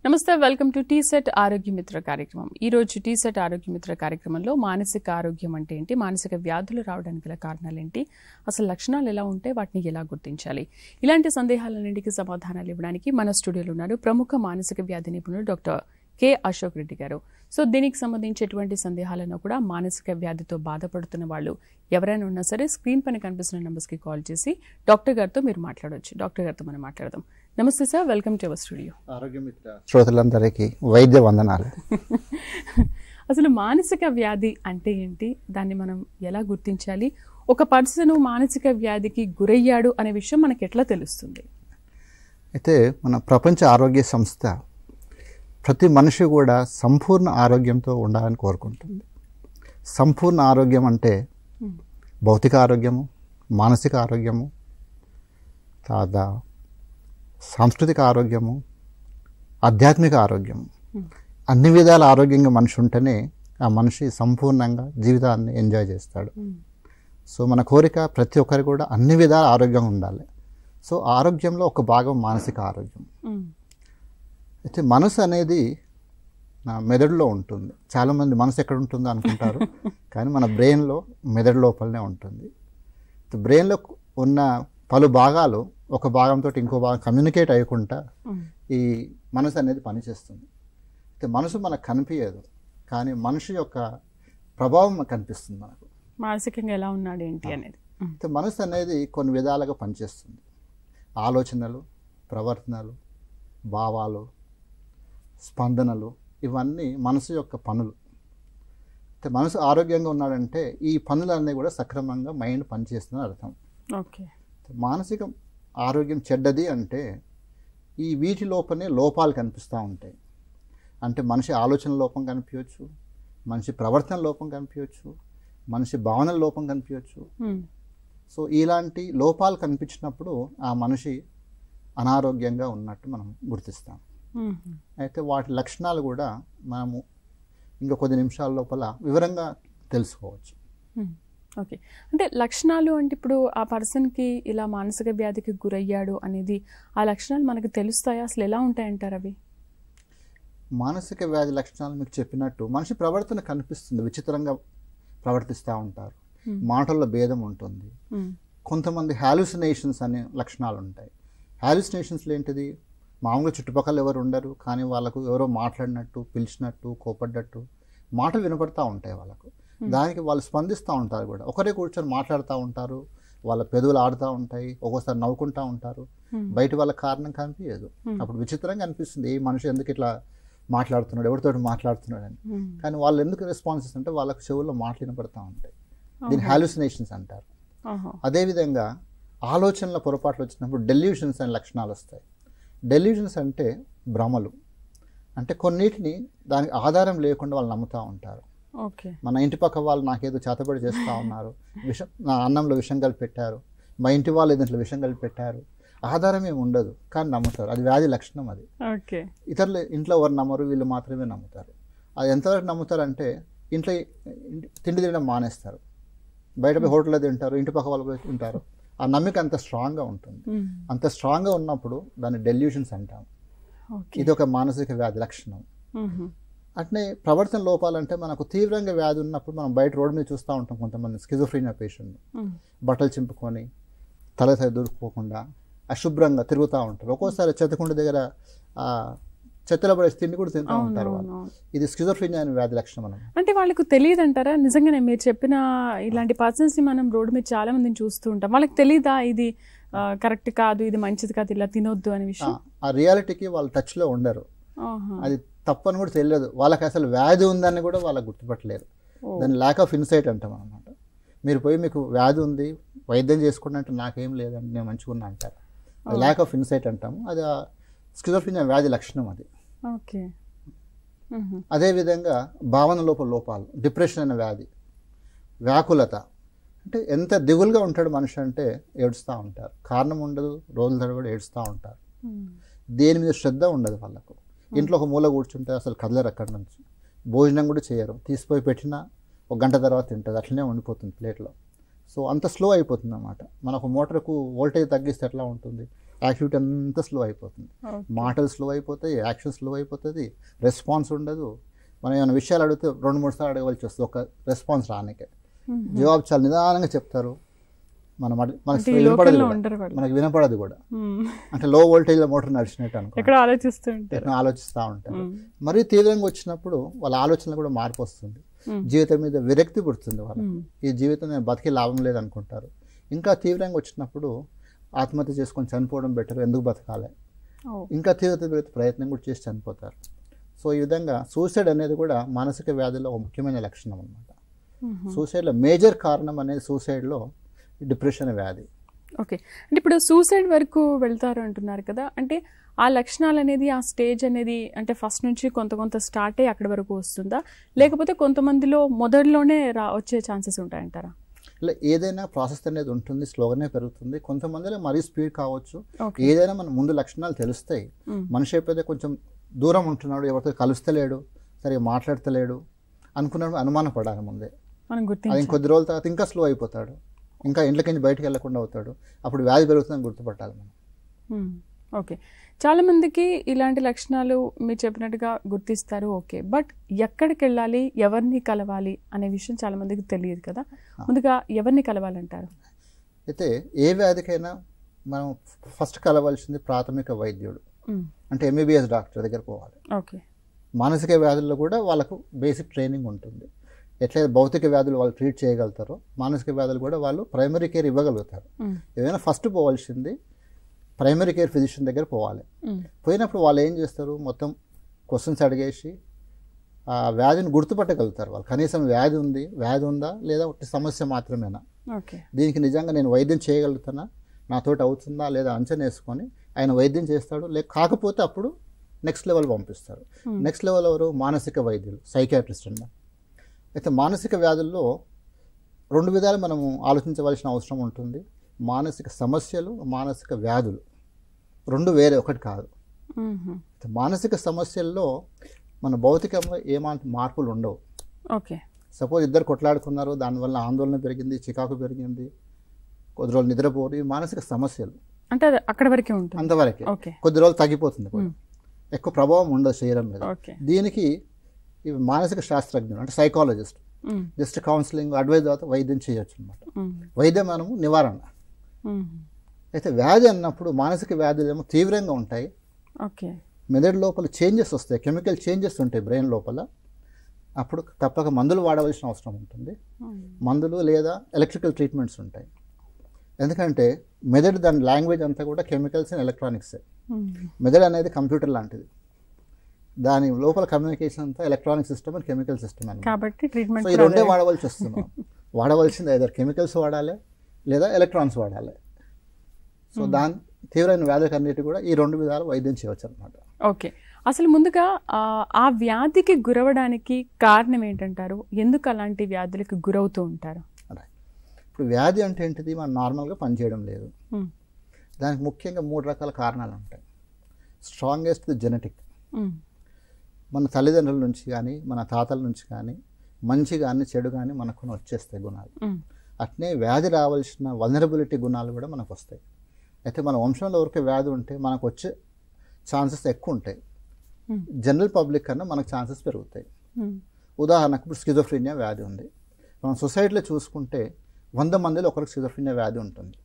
నమస్తే, welcome to టీసెట్ ఆరోగ్య మిత్ర కార్యక్రమం. ఈ రోజు టీసెట్ ఆరోగ్య మిత్ర కార్యక్రమంలో మానసిక ఆరోగ్యం అంటే ఏంటి, మానసిక వ్యాధులు రావడానికి గల కారణాలు ఏంటి, అసలు లక్షణాలు ఎలా ఉంటాయి, వాటిని ఎలా గుర్తించాలి, ఇలాంటి సందేహాలన్నింటికి సమాధానాలు ఇవ్వడానికి మన స్టూడియోలో ఉన్నారు ప్రముఖ మానసిక వ్యాధి నిపుణులు డాక్టర్ కె అశోక్ రెడ్డి గారు. సో దీనికి సంబంధించి ఎటువంటి సందేహాలను కూడా మానసిక వ్యాధితో బాధపడుతున్న వాళ్ళు ఎవరైనా ఉన్నా సరే స్క్రీన్ పైన కనిపిస్తున్న నెంబర్స్కి కాల్ చేసి డాక్టర్ గారితో మీరు మాట్లాడవచ్చు. డాక్టర్ గారితో మనం మాట్లాడదాం. నమస్తే sir, welcome to our studio. ఆరోగ్య మిత్ర శ్రోతలందరికీ వైద్య వందనాలు. అసలు మానసిక వ్యాధి అంటే ఏంటి, దాన్ని మనం ఎలా గుర్తించాలి, ఒక పర్సన్ మానసిక వ్యాధికి గురయ్యాడు అనే విషయం మనకి ఎట్లా తెలుస్తుంది? అయితే మన ప్రపంచ ఆరోగ్య సంస్థ ప్రతి మనిషి కూడా సంపూర్ణ ఆరోగ్యంతో ఉండాలని కోరుకుంటుంది. సంపూర్ణ ఆరోగ్యం అంటే భౌతిక ఆరోగ్యము, మానసిక ఆరోగ్యము, తర్వాత సాంస్కృతిక ఆరోగ్యము, ఆధ్యాత్మిక ఆరోగ్యము, అన్ని విధాల ఆరోగ్యంగా మనిషి ఉంటేనే ఆ మనిషి సంపూర్ణంగా జీవితాన్ని ఎంజాయ్ చేస్తాడు. సో మన కోరిక ప్రతి ఒక్కరు కూడా అన్ని విధాల ఆరోగ్యంగా ఉండాలి. సో ఆరోగ్యంలో ఒక భాగం మానసిక ఆరోగ్యం. అయితే మనసు అనేది నా మెదడులో ఉంటుంది. చాలామంది మనసు ఎక్కడ ఉంటుందో అనుకుంటారు, కానీ మన బ్రెయిన్లో మెదడు లోపలనే ఉంటుంది. బ్రెయిన్లో ఉన్న పలు భాగాలు ఒక భాగంతో ఇంకో భాగం కమ్యూనికేట్ అయ్యకుండా ఈ మనసు అనేది పనిచేస్తుంది. అయితే మనసు మనకు కనిపించదు, కానీ మనిషి యొక్క ప్రభావం కనిపిస్తుంది మనకు, మానసికంగా ఎలా ఉన్నాడు ఏంటి అనేది. అయితే మనసు అనేది కొన్ని విధాలుగా పనిచేస్తుంది. ఆలోచనలు, ప్రవర్తనలు, భావాలు, స్పందనలు, ఇవన్నీ మనసు యొక్క పనులు. అయితే మనసు ఆరోగ్యంగా ఉన్నాడంటే ఈ పనులన్నీ కూడా సక్రమంగా మైండ్ పనిచేస్తుందని అర్థం. ఓకే. మానసిక ఆరోగ్యం చెడ్డది అంటే ఈ వీటి లోపలనే లోపాలు కనిపిస్తూ ఉంటాయి. అంటే మనిషి ఆలోచన లోపం కనిపించవచ్చు, మనిషి ప్రవర్తన లోపం కనిపించవచ్చు, మనిషి భావనల లోపం కనిపించవచ్చు. సో ఇలాంటి లోపాలు కనిపించినప్పుడు ఆ మనిషి అనారోగ్యంగా ఉన్నట్టు మనం గుర్తిస్తాం. అయితే వాటి లక్షణాలు కూడా మనము ఇంకా కొద్ది నిమిషాల లోపల వివరంగా తెలుసుకోవచ్చు. ఓకే. అంటే లక్షణాలు అంటే ఇప్పుడు ఆ పర్సన్కి ఇలా మానసిక వ్యాధికి గురయ్యాడు అనేది ఆ లక్షణాలు మనకు తెలుస్తాయా, అసలు ఎలా ఉంటాయంటారు అవి? మానసిక వ్యాధి లక్షణాలు మీకు చెప్పినట్టు మనిషి ప్రవర్తన కనిపిస్తుంది, విచిత్రంగా ప్రవర్తిస్తూ ఉంటారు, మాటల్లో భేదం ఉంటుంది. కొంతమంది హాలుసినేషన్స్ అనే లక్షణాలు ఉంటాయి. హాలుసినేషన్స్లో ఏంటిది, మామూలుగా చుట్టుపక్కల ఎవరు ఉండరు, కానీ వాళ్ళకు ఎవరో మాట్లాడినట్టు, పిలిచినట్టు, కోపడ్డట్టు మాటలు వినపడతా ఉంటాయి వాళ్ళకు. దానికి వాళ్ళు స్పందిస్తూ ఉంటారు కూడా. ఒకరే కూర్చొని మాట్లాడుతూ ఉంటారు, వాళ్ళ పెదవులు ఆడుతూ ఉంటాయి, ఒక్కోసారి నవ్వుకుంటూ ఉంటారు, బయట వాళ్ళ కారణం కనిపించదు. అప్పుడు విచిత్రంగా అనిపిస్తుంది, ఈ మనిషి ఎందుకు ఇట్లా మాట్లాడుతున్నాడు, ఎవరితో మాట్లాడుతున్నాడు అని. కానీ వాళ్ళు ఎందుకు రెస్పాన్స్ ఇస్తుంటే వాళ్ళకు చెవుల్లో మాటలు వినపడతా ఉంటాయి. దీన్ని హాలుసినేషన్స్ అంటారు. అదేవిధంగా ఆలోచనల పొరపాట్లు వచ్చినప్పుడు డెల్యూషన్స్ అనే లక్షణాలు వస్తాయి. డెల్యూషన్స్ అంటే భ్రమలు. అంటే కొన్నిటిని దానికి ఆధారం లేకుండా వాళ్ళు నమ్ముతూ ఉంటారు. మన ఇంటి పక్క వాళ్ళు నాకేదో చేతబడి చేస్తూ ఉన్నారు, విషం నా అన్నంలో విషం కలిపి పెట్టారు, మా ఇంటి వాళ్ళు దీంట్లో విషం కలిపి పెట్టారు, ఆధారం ఏమి ఉండదు కానీ నమ్ముతారు. అది వ్యాధి లక్షణం. అది ఇతరులు ఇంట్లో ఎవరు నమ్మరు, వీళ్ళు మాత్రమే నమ్ముతారు. అది ఎంతవరకు నమ్ముతారంటే ఇంట్లో తిండి తినడం మానేస్తారు, బయట పోయి హోటల్లో తింటారు, ఇంటి పక్క వాళ్ళు పోయి తింటారు. ఆ నమ్మిక అంత స్ట్రాంగ్గా ఉంటుంది. అంత స్ట్రాంగ్గా ఉన్నప్పుడు దాన్ని డెల్యూషన్స్ అంటాం. ఇది ఒక మానసిక వ్యాధి లక్షణం. అట్నే ప్రవర్తన లోపాలంటే మనకు తీవ్రంగా వ్యాధి ఉన్నప్పుడు మనం బయట రోడ్డు మీద చూస్తూ ఉంటాం కొంతమంది స్కిజోఫ్రీనియా పేషెంట్, బట్టలు చింపుకొని తల దూరుకోకుండా అశుభ్రంగా తిరుగుతూ ఉంటారు. ఒక్కోసారి చెత్తకుండ దగ్గర చెత్తలో పడే తిండి కూడా తింటూ ఉంటారు వాళ్ళు. ఇది స్కిజోఫ్రీనియా అనే వ్యాధి లక్షణం. మనం అంటే వాళ్ళకు తెలియదు అంటారా? నిజంగానే మీరు చెప్పిన ఇలాంటి పర్సన్స్ ని మనం రోడ్డు మీద చాలా మందిని చూస్తూ ఉంటాం, వాళ్ళకి తెలియదా ఇది కరెక్ట్ కాదు, ఇది మంచిది కాదు, ఇలా తినొద్దు అనే విషయం? ఆ రియాలిటీకి వాళ్ళు టచ్ లో ఉండరు, అది తప్పని కూడా తెలియదు వాళ్ళకి. అసలు వ్యాధి ఉందని కూడా వాళ్ళకి గుర్తుపట్టలేరు. దాన్ని ల్యాక్ ఆఫ్ ఇన్సైట్ అంటాం అనమాట. మీరు పోయి మీకు వ్యాధి ఉంది వైద్యం చేసుకోండి అంటే నాకేం లేదండి నేను మంచిగా ఉన్నా అంటారు. అది ల్యాక్ ఆఫ్ ఇన్సైట్ అంటాము. అది స్కిజోఫ్రీనియా వ్యాధి లక్షణం అది. అదేవిధంగా భావన లోపాలు, డిప్రెషన్ అనే వ్యాధి, వ్యాకులత. అంటే ఎంత దిగులుగా ఉంటాడు మనిషి అంటే ఏడుస్తూ ఉంటారు, కారణం ఉండదు, రోజుల తరబడి ఏడుస్తూ ఉంటారు, దేని మీద శ్రద్ధ ఉండదు వాళ్ళకు. ఇంట్లో ఒక మూల కూర్చుంటే అసలు కదలరు అక్కడి నుంచి, భోజనం కూడా చేయరు, తీసిపోయి పెట్టినా ఒక గంట తర్వాత తింటుంది, అట్లనే ఉండిపోతుంది ప్లేట్లో. సో అంత స్లో అయిపోతుంది అన్నమాట. మనకు మోటార్కు వోల్టేజ్ తగ్గిస్తే ఎట్లా ఉంటుంది, యాక్టివిటీ అంతా స్లో అయిపోతుంది, మాటలు స్లో అయిపోతాయి, యాక్షన్ స్లో అయిపోతుంది, రెస్పాన్స్ ఉండదు. మనం ఏమైనా విషయాలు అడిగితే 2-3 సార్లు అడగవలసి వస్తుంది ఒక రెస్పాన్స్ రానికే. జవాబు చాలా నిదానంగా చెప్తారు, మనకు వినపడదు, మనకు వినపడదు కూడా. అంటే లో వోల్టేజ్లో మోటార్ నడిచినట్టు అనుకో, ఆలోచిస్తూ ఉంటారు. మరీ తీవ్రంగా వచ్చినప్పుడు వాళ్ళ ఆలోచనలు కూడా మార్పు వస్తుంది, జీవితం మీద విరక్తి పుడుతుంది వాళ్ళకి. ఈ జీవితం నేను బతికి లాభం లేదనుకుంటారు. ఇంకా తీవ్రంగా వచ్చినప్పుడు ఆత్మహత్య చేసుకొని చనిపోవడం బెటర్, ఎందుకు బతకాలి, ఇంకా తీవ్రత ప్రయత్నం కూడా చేసి చనిపోతారు. సో ఈ విధంగా సూసైడ్ అనేది కూడా మానసిక వ్యాధిలో ఒక ముఖ్యమైన లక్షణం అనమాట. సూసైడ్లో మేజర్ కారణం అనేది సూసైడ్లో డిప్రెషన్ వ్యాధి. ఓకే, అంటే ఇప్పుడు సూసైడ్ వరకు వెళ్తారు అంటున్నారు కదా, అంటే ఆ లక్షణాలు అనేది ఆ స్టేజ్ అనేది అంటే ఫస్ట్ నుంచి కొంత స్టార్ట్ అయ్యి అక్కడి వరకు వస్తుందా, లేకపోతే కొంతమందిలో మొదట్లోనే వచ్చే ఛాన్సెస్ ఉంటాయంటారా? ఇలా ఏదైనా ప్రాసెస్ అనేది ఉంటుంది, స్లోగానే పెరుగుతుంది. కొంతమందిలో మరీ స్పీడ్ కావచ్చు. ఏదైనా మన ముందు లక్షణాలు తెలుస్తాయి. మనిషి ఎప్పుడైతే కొంచెం దూరం ఉంటున్నాడు, ఎవరితో కలుస్తలేడు, సరిగా మాట్లాడతలేడు అనుకున్నాడు, అనుమానం పడాలి ముందే. అది ఇంకొద్ది రోజుల తర్వాత ఇంకా స్లో అయిపోతాడు, ఇంకా ఇంట్లోకి బయటకు వెళ్లకుండా అవుతాడు. అప్పుడు వ్యాధి పెరుగుతుందని గుర్తుపట్టాలి మనం. ఓకే, చాలా మందికి ఇలాంటి లక్షణాలు మీరు చెప్పినట్టుగా గుర్తిస్తారు. ఓకే, బట్ ఎక్కడికి వెళ్ళాలి, ఎవరిని కలవాలి అనే విషయం చాలా మందికి తెలియదు కదా. ముందుగా ఎవరిని కలవాలంటారు? అయితే ఏ వ్యాధికైనా మనం ఫస్ట్ కలవాల్సింది ప్రాథమిక వైద్యుడు, అంటే ఎంబీబీఎస్ డాక్టర్ దగ్గర పోవాలి. ఓకే, మానసిక వ్యాధుల్లో కూడా వాళ్ళకు బేసిక్ ట్రైనింగ్ ఉంటుంది. ఎట్లయితే భౌతిక వ్యాధులు వాళ్ళు ట్రీట్ చేయగలుగుతారో మానసిక వ్యాధులు కూడా వాళ్ళు ప్రైమరీ కేర్ ఇవ్వగలుగుతారు. ఏదైనా ఫస్ట్ పోవాల్సింది ప్రైమరీ కేర్ ఫిజిషియన్ దగ్గర పోవాలి. పోయినప్పుడు వాళ్ళు ఏం చేస్తారు, మొత్తం క్వశ్చన్స్ అడిగేసి ఆ వ్యాధిని గుర్తుపట్టగలుగుతారు వాళ్ళు. కనీసం వ్యాధి ఉందా లేదా ఒకటి సమస్య మాత్రమేనా, దీనికి నిజంగా నేను వైద్యం చేయగలుగుతానా, నాతోటి అవుతుందా లేదా అంచనా వేసుకొని ఆయన వైద్యం చేస్తాడు. కాకపోతే అప్పుడు నెక్స్ట్ లెవెల్ పంపిస్తారు. నెక్స్ట్ లెవెల్ ఎవరు, మానసిక వైద్యులు, సైకియాట్రిస్ట్ అన్న. అయితే మానసిక వ్యాధుల్లో 2 విధాలు మనము ఆలోచించవలసిన అవసరం ఉంటుంది. మానసిక సమస్యలు, మానసిక వ్యాధులు 2 వేరే, ఒకటి కాదు. మానసిక సమస్యల్లో మన భౌతికంగా ఏమాంటి మార్పులు ఉండవు. ఓకే, సపోజ్ ఇద్దరు కొట్లాడుకున్నారు, దానివల్ల ఆందోళన పెరిగింది, చికాకు పెరిగింది, కొద్ది రోజులు నిద్రపోరు, ఇవి మానసిక సమస్యలు. అంటే అక్కడ వరకే ఉంటుంది, అంతవరకే. కొద్ది రోజులు తగ్గిపోతుంది, ఎక్కువ ప్రభావం ఉండదు శరీరం మీద. దీనికి ఇవి మానసిక శాస్త్రజ్ఞులు అంటే సైకాలజిస్ట్ జస్ట్ కౌన్సిలింగ్ అడ్వైజ్ తర్వాత వైద్యం చేయొచ్చు అనమాట. వైద్యం మనము నివారణ. అయితే వ్యాధి అన్నప్పుడు మానసిక వ్యాధులు ఏమో తీవ్రంగా ఉంటాయి. మెదడు లోపల చేంజెస్ వస్తాయి, కెమికల్ చేంజెస్ ఉంటాయి బ్రెయిన్ లోపల. అప్పుడు తప్పక మందులు వాడవలసిన అవసరం ఉంటుంది. మందులు లేదా ఎలక్ట్రికల్ ట్రీట్మెంట్స్ ఉంటాయి. ఎందుకంటే మెదడు దాని లాంగ్వేజ్ అంతా కూడా కెమికల్స్ అండ్ ఎలక్ట్రానిక్సే. మెదడు అనేది కంప్యూటర్ లాంటిది, దాని లోపల కమ్యూనికేషన్ అంతా electronic system and chemical system అని. కాబట్టి ట్రీట్మెంట్ ఈ రెండే వాడవలసి వస్తున్నాం. వాడవలసింది ఐదర్ కెమికల్స్ వాడాలి లేదా ఎలక్ట్రాన్స్ వాడాలి. సో దాని తీవ్రమైన వ్యాధులకు అన్నిటి కూడా ఈ 2 విధాలు వైద్యం చేయవచ్చు అనమాట. ఓకే, అసలు ముందుగా ఆ వ్యాధికి గురవడానికి కారణం ఏంటంటారు? ఎందుకు అలాంటి వ్యాధులకు గురవుతూ ఉంటారు? ఇప్పుడు వ్యాధి అంటే ఏంటిది, మనం నార్మల్గా పనిచేయడం లేదు. దానికి ముఖ్యంగా 3 రకాల కారణాలు ఉంటాయి. స్ట్రాంగెస్ట్ జెనెటిక్, మన తల్లిదండ్రుల నుంచి కానీ మన తాతల నుంచి కానీ మంచి కానీ చెడు కానీ మనకు వచ్చేస్తాయి గుణాలు. అట్నే వ్యాధి రావాల్సిన వల్నరబిలిటీ గుణాలు కూడా మనకు వస్తాయి. అయితే మన వంశంలో ఎవరికి వ్యాధి ఉంటే మనకు వచ్చే ఛాన్సెస్ ఎక్కువ ఉంటాయి. జనరల్ పబ్లిక్ కన్నా మనకు ఛాన్సెస్ పెరుగుతాయి. ఉదాహరణకు ఇప్పుడు స్కిజోఫ్రీనియా వ్యాధి ఉంది. మనం సొసైటీలో చూసుకుంటే 100 మందిలో ఒకరికి స్కిజోఫ్రీనియా వ్యాధి ఉంటుంది.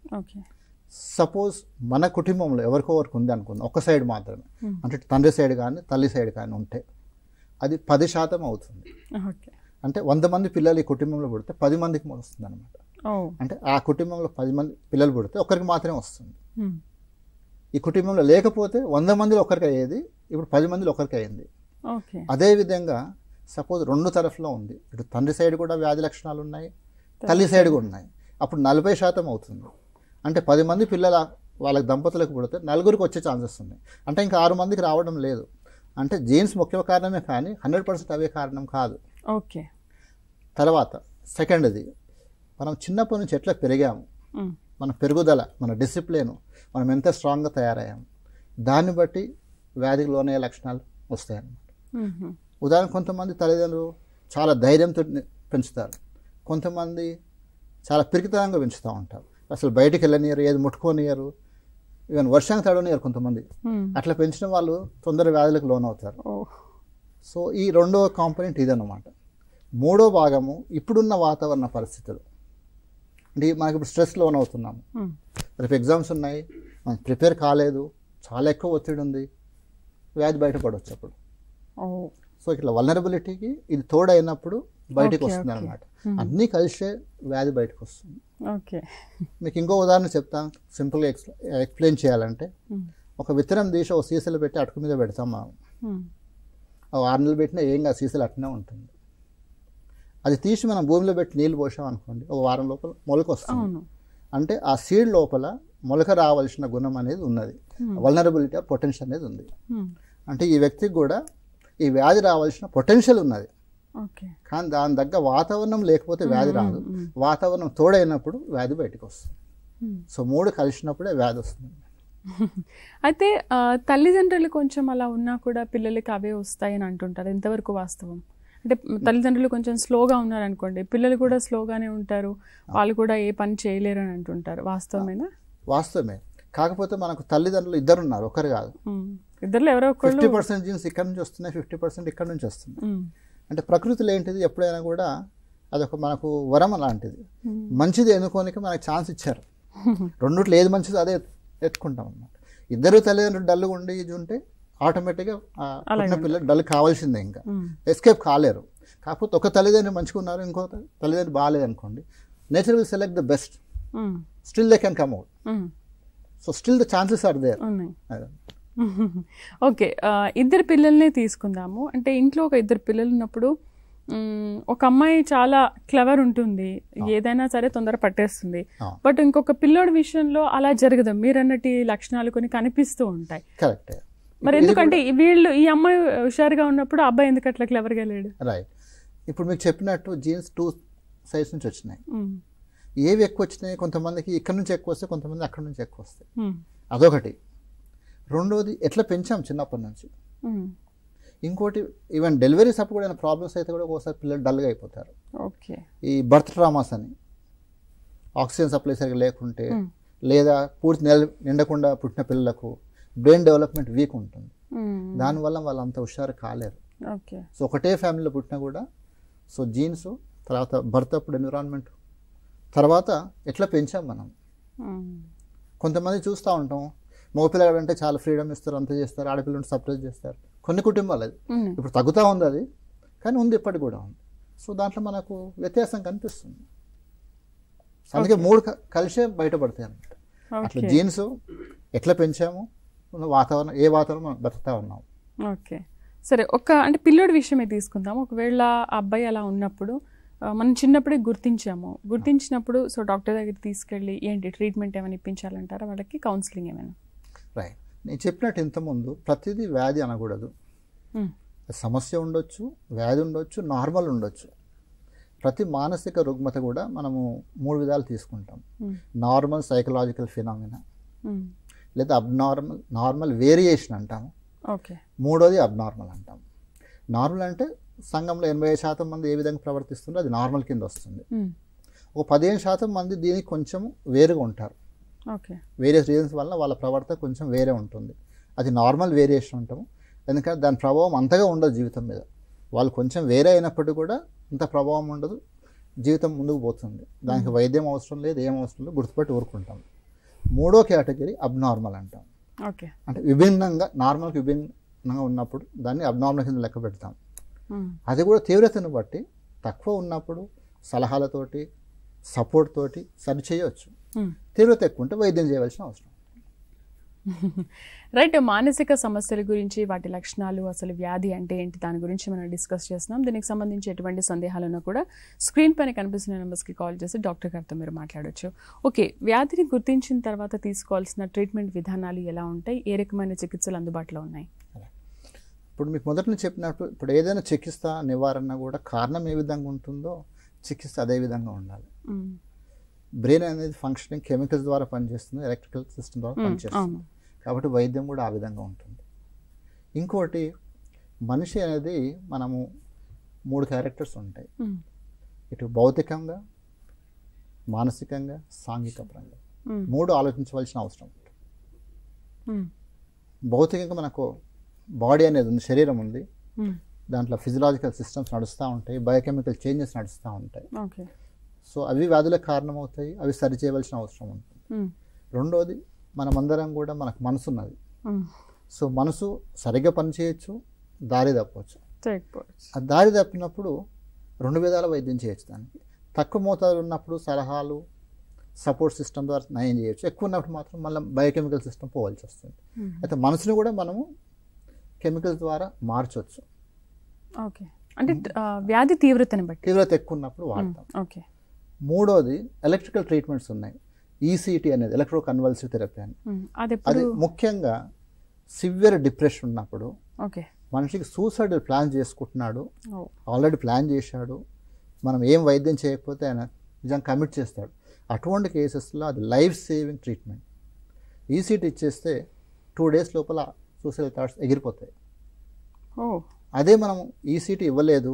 సపోజ్ మన కుటుంబంలో ఎవరికో వరకు ఉంది అనుకుందాం, ఒక సైడ్ మాత్రమే, అంటే తండ్రి సైడ్ కానీ తల్లి సైడ్ కానీ ఉంటే అది 10% అవుతుంది. అంటే 100 మంది పిల్లలు ఈ కుటుంబంలో పుడితే 10 మందికి వస్తుంది అనమాట. అంటే ఆ కుటుంబంలో 10 మంది పిల్లలు పుడితే ఒకరికి మాత్రమే వస్తుంది. ఈ కుటుంబంలో లేకపోతే 100 మందిలో ఒకరికి అయ్యేది, ఇప్పుడు 10 మందిలో ఒకరికి అయ్యింది. అదేవిధంగా సపోజ్ 2 తరఫులో ఉంది, ఇటు తండ్రి సైడ్ కూడా వ్యాధి లక్షణాలు ఉన్నాయి, తల్లి సైడ్ కూడా ఉన్నాయి, అప్పుడు 40% అవుతుంది. అంటే 10 మంది పిల్లల వాళ్ళకి దంపతులకు పుడితే 4 వచ్చే ఛాన్సెస్ ఉన్నాయి. అంటే ఇంకా 6 మందికి రావడం లేదు. అంటే జీన్స్ ముఖ్య కారణమే కానీ 100% అవే కారణం కాదు. ఓకే, తర్వాత సెకండ్ది, మనం చిన్నప్పటి నుంచి ఎట్లా పెరిగాము, మన పెరుగుదల, మన డిసిప్లిన్, మనం ఎంత స్ట్రాంగ్గా తయారయ్యాము, దాన్ని బట్టి వ్యాధికి లోనయ్యే లక్షణాలు వస్తాయన్నమాట. ఉదాహరణ, కొంతమంది తల్లిదండ్రులు చాలా ధైర్యంతో పెంచుతారు, కొంతమంది చాలా పిరికితనంగా పెంచుతూ ఉంటారు. అసలు బయటికి వెళ్ళనియరు, ఏది ముట్టుకోనియరు, ఈవెన్ వర్షానికి తడవనియరు కొంతమంది. అట్లా పెంచిన వాళ్ళు తొందర వ్యాధులకు లోనవుతారు. సో ఈ రెండవ కాంపోనెంట్ ఇదన్నమాట. మూడో భాగము ఇప్పుడున్న వాతావరణ పరిస్థితులు. అంటే మనకి ఇప్పుడు స్ట్రెస్ లోన్ అవుతున్నాము, రేపు ఎగ్జామ్స్ ఉన్నాయి, మనం ప్రిపేర్ కాలేదు, చాలా ఎక్కువ ఒత్తిడి ఉంది, వ్యాధి బయటపడవచ్చు అప్పుడు. సో ఇట్లా వల్నరబిలిటీకి ఇది తోడైనప్పుడు బయటకు వస్తుంది అనమాట. అన్నీ కలిసే వ్యాధి బయటకు వస్తుంది. మీకు ఇంకో ఉదాహరణ చెప్తాను, సింపుల్గా ఎక్స్ప్లెయిన్ చేయాలంటే, ఒక విత్తనం తీసి ఒక సీసలు పెట్టి అటుకు మీద పెడతాం మనం. 6 నెలలు పెట్టినా ఏం కాదు, సీసలు అట్నే ఉంటుంది. అది తీసి మనం భూమిలో పెట్టి నీళ్ళు పోసాం అనుకోండి, ఒక వారం లోపల మొలక వస్తుంది. అంటే ఆ సీడ్ లోపల మొలక రావాల్సిన గుణం అనేది ఉన్నది, వల్నరబిలిటీ పొటెన్షియల్ అనేది ఉంది. అంటే ఈ వ్యక్తికి కూడా ఈ వ్యాధి రావాల్సిన పొటెన్షియల్ ఉన్నది, కానీ దాని దగ్గర వాతావరణం లేకపోతే వ్యాధి రాదు. వాతావరణం తోడైనప్పుడు వ్యాధి బయటకు వస్తుంది. సో 3 కలిసినప్పుడే వ్యాధి వస్తుంది. అయితే తల్లిదండ్రులు కొంచెం అలా ఉన్నా కూడా పిల్లలకి అవే వస్తాయని అంటుంటారు, ఎంతవరకు వాస్తవం? అంటే తల్లిదండ్రులు కొంచెం స్లోగా ఉన్నారనుకోండి, పిల్లలు కూడా స్లోగానే ఉంటారు, వాళ్ళు కూడా ఏ పని చేయలేరు అని అంటుంటారు, వాస్తవమేనా? వాస్తవమే. కాకపోతే మనకు తల్లిదండ్రులు ఇద్దరు ఉన్నారు, ఒకరు కాదు. ఇద్దరులో ఎవరో 50% జీన్స్ ఇక్కడ నుంచి వస్తున్నాయి, 50% ఇక్కడ నుంచి వస్తున్నాయి. అంటే ప్రకృతిలో ఏంటిది, ఎప్పుడైనా కూడా అదొక మనకు వరం లాంటిది. మంచిది ఎన్నుకోనికి మనకు ఛాన్స్ ఇచ్చారు. రెండిట్లో ఏది మంచిది అదే ఎత్తుకుంటాం అన్నమాట. ఇద్దరు తల్లిదండ్రులు డల్గా ఉండి ఇది ఉంటే ఆటోమేటిక్గా పిల్లలు డల్ కావాల్సిందే, ఇంకా ఎస్కేప్ కాలేరు. కాకపోతే ఒక తల్లిదండ్రులు మంచిగా ఉన్నారు, ఇంకో తల్లిదండ్రులు బాగాలేదు అనుకోండి, nature will select the best, still they can come out. So still the chances are there. Okay, ఇద్దరు పిల్లల్ని తీసుకుందాము. అంటే ఇంట్లో ఒక ఇద్దరు పిల్లలు ఉన్నప్పుడు ఒక అమ్మాయి చాలా క్లవర్ ఉంటుంది, ఏదైనా సరే తొందర పట్టేస్తుంది. బట్ ఇంకొక పిల్లోడి విషయంలో అలా జరగదు, మీరన్నటి లక్షణాలు కొన్ని కనిపిస్తూ ఉంటాయి. కరెక్ట్. మరి ఎందుకంటే వీళ్ళు ఈ అమ్మాయి హుషారుగా ఉన్నప్పుడు అబ్బాయి ఎందుకు అట్లా క్లవర్గా లేడు? రైట్. ఇప్పుడు మీకు చెప్పినట్టు జీన్స్ 2 సైడ్స్ నుంచి వచ్చినాయి. ఏవి ఎక్కువ వచ్చినాయి, కొంతమందికి ఇక్కడ నుంచి ఎక్కువ వస్తాయి, కొంతమంది అక్కడ నుంచి ఎక్కువ వస్తాయి. అదొకటి. రెండోది ఎట్లా పెంచాం చిన్నప్పటి నుంచి. ఇంకోటి ఈవెన్ డెలివరీస్ అప్పుడు కూడా ప్రాబ్లమ్స్ అయితే కూడా ఒకసారి పిల్లలు డల్గా అయిపోతారు. ఈ బర్త్ ట్రామాస్ అని, ఆక్సిజన్ సప్లై సరిగ్గా లేకుంటే, లేదా పూర్తి నిండకుండా పుట్టిన పిల్లలకు బ్రెయిన్ డెవలప్మెంట్ వీక్ ఉంటుంది, దానివల్ల వాళ్ళు అంత హుషారు కాలేరు. సో ఒకటే ఫ్యామిలీలో పుట్టినా కూడా, సో జీన్స్ తర్వాత బర్త్ అప్పుడు ఎన్విరాన్మెంట్ తర్వాత ఎట్లా పెంచాం మనం. కొంతమంది చూస్తూ ఉంటాం, మగపిల్లలు అంటే చాలా ఫ్రీడమ్ ఇస్తారు, అంత చేస్తారు, ఆడపిల్లలు సర్ప్రైజ్ చేస్తారు. కొన్ని కుటుంబాలు అది ఇప్పుడు తగ్గుతూ ఉంది, అది కానీ ఉంది, ఇప్పటికి కూడా ఉంది. సో దాంట్లో మనకు వ్యత్యాసం కనిపిస్తుంది. అందుకే 3 కలిసే బయటపడతాయి అన్నమాట. అట్లా జీన్స్ ఎట్లా పెంచాము, వాతావరణం ఏ వాతావరణం మనం బతుకుతా ఉన్నాం. ఓకే, సరే. అంటే పిల్లోడి విషయమే తీసుకుందాం. ఒకవేళ అబ్బాయి అలా ఉన్నప్పుడు మనం చిన్నప్పుడే గుర్తించినప్పుడు సో డాక్టర్ దగ్గర తీసుకెళ్ళి ఏంటి ట్రీట్మెంట్ ఏమైనా ఇప్పించాలంటారా, వాళ్ళకి కౌన్సిలింగ్ ఏమైనా? రైట్. నేను చెప్పినట్టు ఇంతకుముందు ప్రతిదీ వ్యాధి అనకూడదు. సమస్య ఉండొచ్చు, వ్యాధి ఉండొచ్చు, నార్మల్ ఉండొచ్చు. ప్రతి మానసిక రుగ్మత కూడా మనము 3 విధాలు తీసుకుంటాం. నార్మల్ సైకలాజికల్ ఫినామినా, లేదా నార్మల్ వేరియేషన్ అంటాము. మూడోది అబ్నార్మల్ అంటాము. నార్మల్ అంటే సంఘంలో 85% మంది ఏ విధంగా ప్రవర్తిస్తుందో అది నార్మల్ కింద వస్తుంది. ఒక 15% మంది దీనికి కొంచెం వేరుగా ఉంటారు. వేరియస్ రీజన్స్ వల్ల వాళ్ళ ప్రవర్తన కొంచెం వేరే ఉంటుంది, అది నార్మల్ వేరియేషన్ అంటాము. ఎందుకంటే దాని ప్రభావం అంతగా ఉండదు జీవితం మీద. వాళ్ళు కొంచెం వేరే అయినప్పటికీ కూడా అంత ప్రభావం ఉండదు, జీవితం ముందుకు పోతుంది. దానికి వైద్యం అవసరం లేదు, ఏం అవసరం లేదు, గుర్తుపెట్టి ఊరుకుంటాం. మూడో కేటగిరీ అబ్నార్మల్ అంటాం. అంటే విభిన్నంగా, నార్మల్కి విభిన్నంగా ఉన్నప్పుడు దాన్ని అబ్నార్మల్ కింద లెక్క పెడతాం. అది కూడా తీవ్రతను బట్టి తక్కువ ఉన్నప్పుడు సలహాలతోటి, సపోర్ట్ తోటి సరి చేయవచ్చు. తీవ్రత ఎక్కువ ఉంటే వైద్యం చేయవలసిన అవసరం. రైట్. మానసిక సమస్యల గురించి, వాటి లక్షణాలు, అసలు వ్యాధి అంటే ఏంటి, దాని గురించి మనం డిస్కస్ చేస్తున్నాం. దీనికి సంబంధించి ఎటువంటి సందేహాలున్నా కూడా స్క్రీన్ పైన కనిపిస్తున్న నెంబర్స్కి కాల్ చేసి డాక్టర్ గారితో మీరు మాట్లాడవచ్చు. ఓకే, వ్యాధిని గుర్తించిన తర్వాత తీసుకోవాల్సిన ట్రీట్మెంట్ విధానాలు ఎలా ఉంటాయి, ఏ రకమైన చికిత్సలు అందుబాటులో ఉన్నాయి? ఇప్పుడు మీకు మొదటి నుంచి చెప్పినట్టు, ఇప్పుడు ఏదైనా చికిత్స నివారణ కూడా కారణం ఏ విధంగా ఉంటుందో చికిత్స అదే విధంగా ఉండాలి. బ్రెయిన్ అనేది ఫంక్షనింగ్ కెమికల్స్ ద్వారా పనిచేస్తుంది, ఎలక్ట్రికల్ సిస్టమ్ ద్వారా పనిచేస్తుంది, కాబట్టి వైద్యం కూడా ఆ విధంగా ఉంటుంది. ఇంకోటి, మనిషి అనేది మనము 3 క్యారెక్టర్స్ ఉంటాయి, ఇటు భౌతికంగా, మానసికంగా, సాంఘిక పరంగా 3 ఆలోచించవలసిన అవసరం ఉంటుంది. భౌతికంగా మనకు బాడీ అనేది ఉంది, శరీరం ఉంది, దాంట్లో ఫిజియలాజికల్ సిస్టమ్స్ నడుస్తూ ఉంటాయి, బయోకెమికల్ చేంజెస్ నడుస్తూ ఉంటాయి. సో అవి వ్యాధులకు కారణమవుతాయి, అవి సరి చేయవలసిన అవసరం ఉంటుంది. రెండోది మనమందరం కూడా మనకు మనసు ఉన్నది. సో మనసు సరిగ్గా పనిచేయచ్చు, దారి తప్పవచ్చు. ఆ దారి తప్పినప్పుడు 2 విధాల వైద్యం చేయొచ్చు. దానికి తక్కువ మోతాదులు ఉన్నప్పుడు సలహాలు, సపోర్ట్ సిస్టమ్ ద్వారా నయం చేయొచ్చు. ఎక్కువ ఉన్నప్పుడు మాత్రం మళ్ళీ బయోకెమికల్ సిస్టమ్ పోవాల్సి వస్తుంది. అయితే మనసుని కూడా మనము కెమికల్స్ ద్వారా మార్చవచ్చు. ఓకే, అంటే వ్యాధి తీవ్రతని బట్టి, తీవ్రత ఎక్కువ ఉన్నప్పుడు వాడతాం. ఓకే. మూడోది ఎలక్ట్రికల్ ట్రీట్మెంట్స్ ఉన్నాయి. ఈసీటీ అనేది ఎలక్ట్రో కన్వల్సివ్ థెరపీ అని. అది ముఖ్యంగా సివియర్ డిప్రెషన్ ఉన్నప్పుడు, మనిషికి సూసైడల్ ప్లాన్ చేసుకుంటున్నాడు, ఆల్రెడీ ప్లాన్ చేశాడు, మనం ఏం వైద్యం చేయకపోతే ఆయన నిజంగా కమిట్ చేస్తాడు. అటువంటి కేసెస్లో అది లైఫ్ సేవింగ్ ట్రీట్మెంట్. ఈసీటీ ఇచ్చేస్తే 2 days లోపల సూసైడల్ థాట్స్ ఎగిరిపోతాయి. అదే మనం ఈసీటీ ఇవ్వలేదు,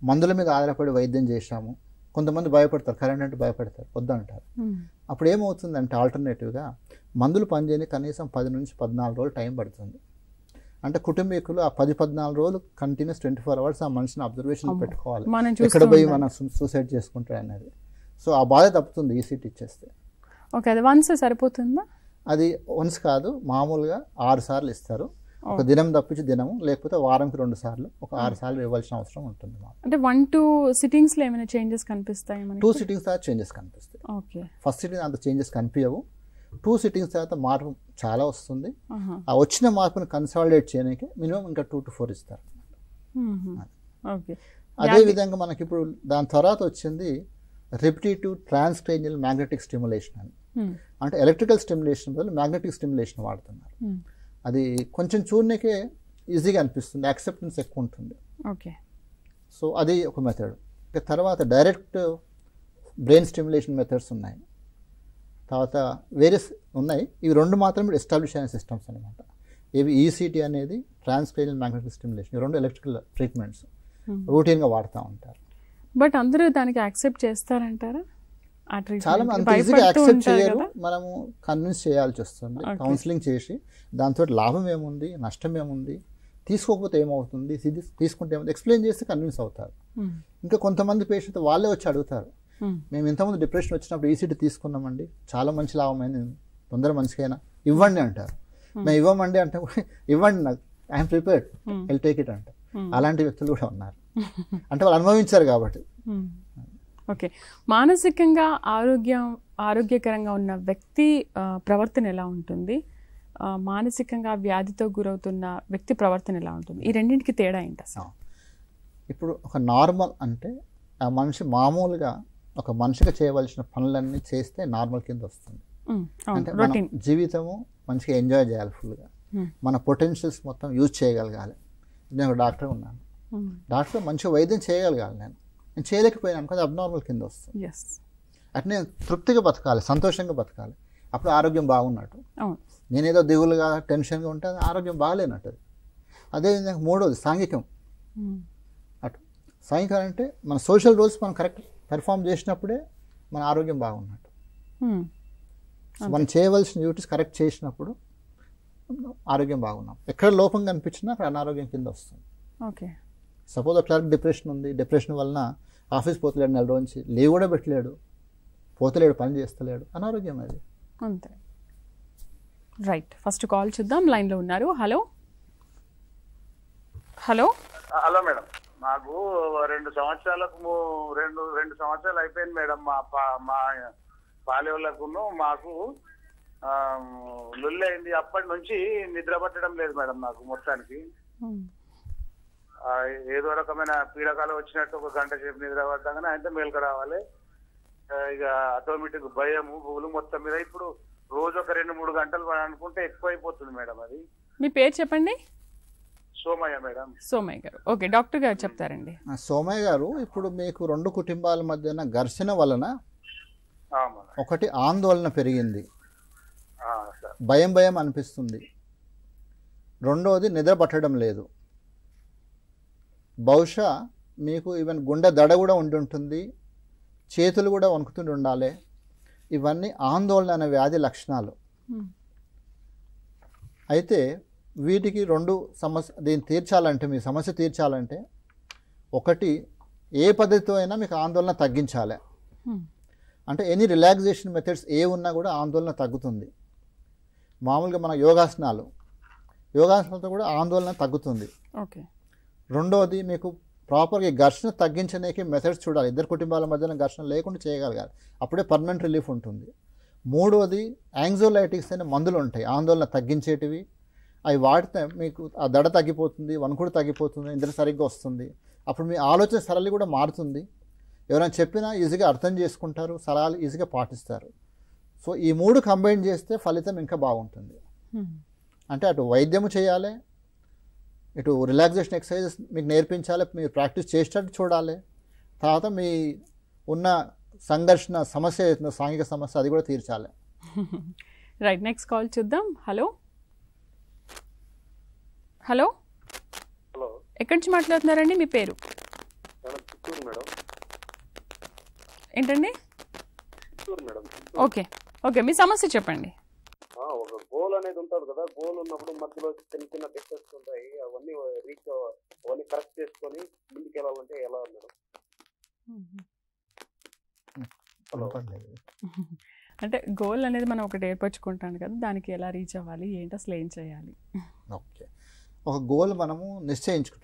మందుల మీద ఆధారపడి వైద్యం చేశాము, కొంతమంది భయపడతారు, కరెంట్ అంటే భయపడతారు, వద్దంటారు. అప్పుడు ఏమవుతుందంటే ఆల్టర్నేటివ్గా మందులు పనిచేయని కనీసం 10 నుంచి 14 రోజులు టైం పడుతుంది. అంటే కుటుంబీకులు ఆ 10-14 రోజులు కంటిన్యూస్ 24 hours ఆ మనిషిని అబ్జర్వేషన్ పెట్టుకోవాలి, ఎక్కడ పోయి మనం సూసైడ్ చేసుకుంటాడు అనేది. సో ఆ బాధ తప్పుతుంది ఈసీటీ ఇచ్చేస్తే. ఓకే, అది వన్స్ సరిపోతుందా? అది వన్స్ కాదు, మామూలుగా 6 సార్లు ఇస్తారు. ఒక దినం తప్పించి దినము, లేకపోతే వారంకి 2 సార్లు, ఒక 6 సార్లు ఇవ్వాల్సిన అవసరం ఉంటుంది. అంటే 1-2 సిట్టింగ్స్లో ఏమైనా చేంజెస్ కనిపిస్తాయి? 2 సిట్టింగ్స్ తర్వాత చేంజెస్ కనిపిస్తాయి. ఓకే, ఫస్ట్ సిట్టింగ్ అంత చేంజెస్ కనిపించవు. 2 సిట్టింగ్స్ తర్వాత మార్పు చాలా వస్తుంది. ఆ వచ్చిన మార్పును కన్సాలిడేట్ చేయడానికి మినిమం ఇంకా 2 to 4 ఇస్తారు. అదేవిధంగా మనకి ఇప్పుడు దాని తర్వాత వచ్చింది రిపిటేటివ్ ట్రాన్స్క్రేనియల్ మ్యాగ్నెటిక్ స్టిమ్యులేషన్ అని. అంటే ఎలక్ట్రికల్ స్టిమ్యులేషన్ బదులు మ్యాగ్నెటిక్ స్టిమ్యులేషన్ వాడుతున్నారు. అది కొంచెం చూడనికే ఈజీగా అనిపిస్తుంది, యాక్సెప్టెన్స్ ఎక్కువ ఉంటుంది. ఓకే, సో అది ఒక మెథడ్. ఇక తర్వాత డైరెక్ట్ బ్రెయిన్ స్టిమ్యులేషన్ మెథడ్స్ ఉన్నాయి, తర్వాత వేరియస్ ఉన్నాయి. ఇవి 2 మాత్రమే ఎస్టాబ్లిష్ అయిన సిస్టమ్స్ అనమాట. ఇవి ఈసీటీ అనేది, ట్రాన్స్క్రేనియల్ మ్యాగ్నెటిక్ స్టిమ్యులేషన్, ఈ 2 ఎలక్ట్రికల్ ట్రీట్మెంట్స్ రొటీన్గా వాడుతూ ఉంటారు. బట్ అందరూ దానికి యాక్సెప్ట్ చేస్తారంటారా? చాలా అంత ఈజీగా యాక్సెప్ట్ చేయరు, మనము కన్విన్స్ చేయాల్సి వస్తుంది. కౌన్సిలింగ్ చేసి దాంతో లాభం ఏముంది, నష్టం ఏముంది, తీసుకోకపోతే ఏమవుతుంది, తీసుకుంటే ఏముంది ఎక్స్ప్లెయిన్ చేస్తే కన్విన్స్ అవుతారు. ఇంకా కొంతమంది పేషెంట్ వాళ్ళే వచ్చి అడుగుతారు, మేము ఇంతకుముందు డిప్రెషన్ వచ్చినప్పుడు ఈసీటీ తీసుకున్నామండి, చాలా మంచి లాభమైంది, తొందర మంచికైనా ఇవ్వండి అంటారు. మేము ఇవ్వమండి అంటే ఇవ్వండి, నాకు I'm prepared, I'll take it అంటారు. అలాంటి వ్యక్తులు కూడా ఉన్నారు, అంటే వాళ్ళు అనుభవించారు కాబట్టి. ఓకే, మానసికంగా ఆరోగ్యకరంగా ఉన్న వ్యక్తి ప్రవర్తన ఎలా ఉంటుంది, మానసికంగా వ్యాధితో గురవుతున్న వ్యక్తి ప్రవర్తన ఎలా ఉంటుంది, ఈ రెండింటికి తేడా ఏంటి అసలు? ఇప్పుడు ఒక నార్మల్ అంటే ఆ మనిషి మామూలుగా ఒక మనిషిగా చేయవలసిన పనులన్నీ చేస్తే నార్మల్ కింద వస్తుంది. అంటే మన జీవితము మంచిగా ఎంజాయ్ చేయాలి, ఫుల్గా మన పొటెన్షియల్స్ మొత్తం యూజ్ చేయగలగాలి. నేను ఒక డాక్టర్ ఉన్నాను, డాక్టర్ మంచిగా వైద్యం చేయగలగాలి, నేను చేయలేకపోయినా అనుకో అది అబ్నార్మల్ కింద వస్తుంది. అట్నే నేను తృప్తిగా బతకాలి, సంతోషంగా బతకాలి, అప్పుడు ఆరోగ్యం బాగున్నట్టు. నేనేదో దిగులుగా టెన్షన్గా ఉంటే అది ఆరోగ్యం బాగాలేనట్టు. అదేవిధంగా మూడోది సాంఘికం. అటు సాంఘికం అంటే మన సోషల్ రోల్స్ మనం కరెక్ట్ పెర్ఫామ్ చేసినప్పుడే మన ఆరోగ్యం బాగున్నట్టు. మనం చేయవలసిన డ్యూటీస్ కరెక్ట్ చేసినప్పుడు ఆరోగ్యం బాగున్నాం. ఎక్కడ లోపం కనిపించినా అక్కడ అనారోగ్యం కింద వస్తుంది. ఓకే, సపోజ్ ఒక డిప్రెషన్ ఉంది, డిప్రెషన్ వలన ఆఫీస్ పోతలేడు, 4 రోజు నుంచి లీవ్ కూడా పెట్టలేడు, పోతలేడు, పని చేస్తలేడు, అనారోగ్యం అది. అంతే, రైట్. ఫస్ట్ కాల్ చూద్దాం, లైన్లో ఉన్నారు. హలో హలో హలో మేడం, మాకు 2 సంవత్సరాలకు 2 సంవత్సరాలు అయిపోయింది మేడం. మా పాలేవులకును మాకు లొల్లైంది. అప్పటి నుంచి నిద్ర పట్టడం లేదు మేడం నాకు మొత్తానికి. ఏదో రకమైన పీడకాలు వచ్చినట్టు 1 గంట సేపు నిద్ర పడ్డాగానే అయితే మేలుక రావాలి. ఇక ఆటోమేటిక్ భయము భూలు మొత్తం మీద. ఇప్పుడు రోజు ఒక 2-3 గంటలు అనుకుంటే ఎక్కువ అయిపోతుంది మేడం. అది మీ పేరు చెప్పండి? సోమయ్య మేడం. సోమయ్య గారు, ఓకే, డాక్టర్ గారు చెప్తారండి. సోమయ్య గారు, ఇప్పుడు మీకు 2 కుటుంబాల మధ్యన ఘర్షణ వలన ఒకటి ఆందోళన పెరిగింది, భయం అనిపిస్తుంది. రెండోది నిద్ర పట్టడం లేదు. బహుశా మీకు ఈవెన్ గుండె దడ కూడా ఉంటుంటుంది, చేతులు కూడా వణుకుతుండి ఉండాలి. ఇవన్నీ ఆందోళన అనే వ్యాధి లక్షణాలు. అయితే వీటికి రెండు దీన్ని తీర్చాలంటే, మీ సమస్య తీర్చాలంటే, ఒకటి ఏ పద్ధతితో అయినా మీకు ఆందోళన తగ్గించాలి. అంటే ఎనీ రిలాక్సేషన్ మెథడ్స్ ఏ ఉన్నా కూడా ఆందోళన తగ్గుతుంది. మామూలుగా మన యోగాసనాలతో కూడా ఆందోళన తగ్గుతుంది. ఓకే. రెండోది మీకు ప్రాపర్గా ఘర్షణ తగ్గించడానికి మెథడ్స్ చూడాలి. ఇద్దరు కుటుంబాల మధ్యన ఘర్షణ లేకుండా చేయగలగాలి, అప్పుడే పర్మనెంట్ రిలీఫ్ ఉంటుంది. మూడోది యాంగ్జైటీస్ అనే మందులు ఉంటాయి ఆందోళన తగ్గించేటివి. అవి వాడితే మీకు ఆ దడ తగ్గిపోతుంది, వణుకుడు తగ్గిపోతుంది, నిద్ర సరిగ్గా వస్తుంది. అప్పుడు మీ ఆలోచన సరళి కూడా మారుతుంది. ఎవరైనా చెప్పినా ఈజీగా అర్థం చేసుకుంటారు, సలహాలు ఈజీగా పాటిస్తారు. సో ఈ మూడు కంబైన్ చేస్తే ఫలితం ఇంకా బాగుంటుంది. అంటే అటు వైద్యము చేయాలి, ఇటు రిలాక్సేషన్ ఎక్సర్సైజెస్ మీకు నేర్పించాలి, మీరు ప్రాక్టీస్ చేసేటట్టు చూడాలి. తర్వాత మీ ఉన్న సంఘర్షణ సమస్య, సాంఘిక సమస్య, అది కూడా తీర్చాలి. రైట్, నెక్స్ట్ కాల్ చూద్దాం. హలో హలో హలో, ఎక్కడి నుంచి మాట్లాడుతున్నారండి? మీ పేరు చిత్తూరు మేడం. ఏంటండి? చిత్తూరు మేడం. ఓకే ఓకే, మీ సమస్య చెప్పండి. ఒక గోల్ అనేది ఉంటుంది కదా, గోల్ ఉన్నప్పుడు మధ్యలో చిన్న చిన్న డిస్టెన్స్ ఉంటాయి, అవన్నీ కరెక్ట్ చేసుకొని ముందుకెళ్ళాలంటే ఎలా మేడం? హలో. అంటే గోల్ అనేది మనం ఒకటి ఏర్పరచుకుంటాం కదా, దానికి ఎలా రీచ్ అవ్వాలి, ఏంటి అసలు ఏం చేయాలి? ఓకే, ఒక గోల్ మనము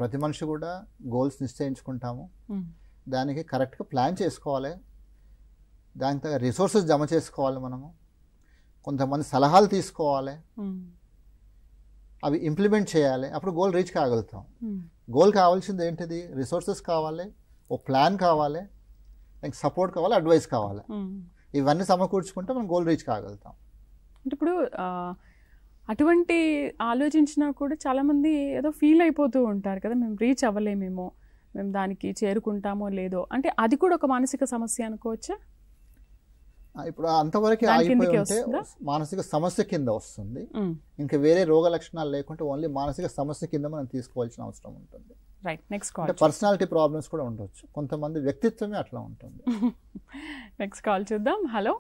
ప్రతి మనిషి కూడా గోల్స్ నిశ్చయించుకుంటాము. దానికి కరెక్ట్గా ప్లాన్ చేసుకోవాలి, దానికి తగ్గ రిసోర్సెస్ జమ చేసుకోవాలి. మనము కొంతమంది సలహాలు తీసుకోవాలి, అవి ఇంప్లిమెంట్ చేయాలి, అప్పుడు గోల్ రీచ్ కాగలుగుతాం. గోల్ కావాల్సింది ఏంటిది? రిసోర్సెస్ కావాలి, ఓ ప్లాన్ కావాలి, దానికి సపోర్ట్ కావాలి, అడ్వైస్ కావాలి. ఇవన్నీ సమకూర్చుకుంటే మనం గోల్ రీచ్ కాగలుగుతాం. అంటే ఇప్పుడు అటువంటి ఆలోచించినా కూడా చాలామంది ఏదో ఫీల్ అయిపోతూ ఉంటారు కదా, మేము రీచ్ అవ్వలేమేమో, మేము దానికి చేరుకుంటామో లేదో, అంటే అది కూడా ఒక మానసిక సమస్య అనుకోవచ్చా? ఇప్పుడు అంతవరకు ఆగిపోయి ఉంటే మానసిక సమస్య కింద వస్తుంది. ఇంకా వేరే రోగ లక్షణాలు లేకుంటే ఓన్లీ మానసిక సమస్య కింద మనం తీసుకోవాల్సిన అవసరం ఉంటుంది. Right, next call. Personality problems కూడా ఉండొచ్చు, కొంతమంది వ్యక్తిత్వమే అట్లా ఉంటుంది. నెక్స్ట్ కాల్ చూద్దాం. హలో,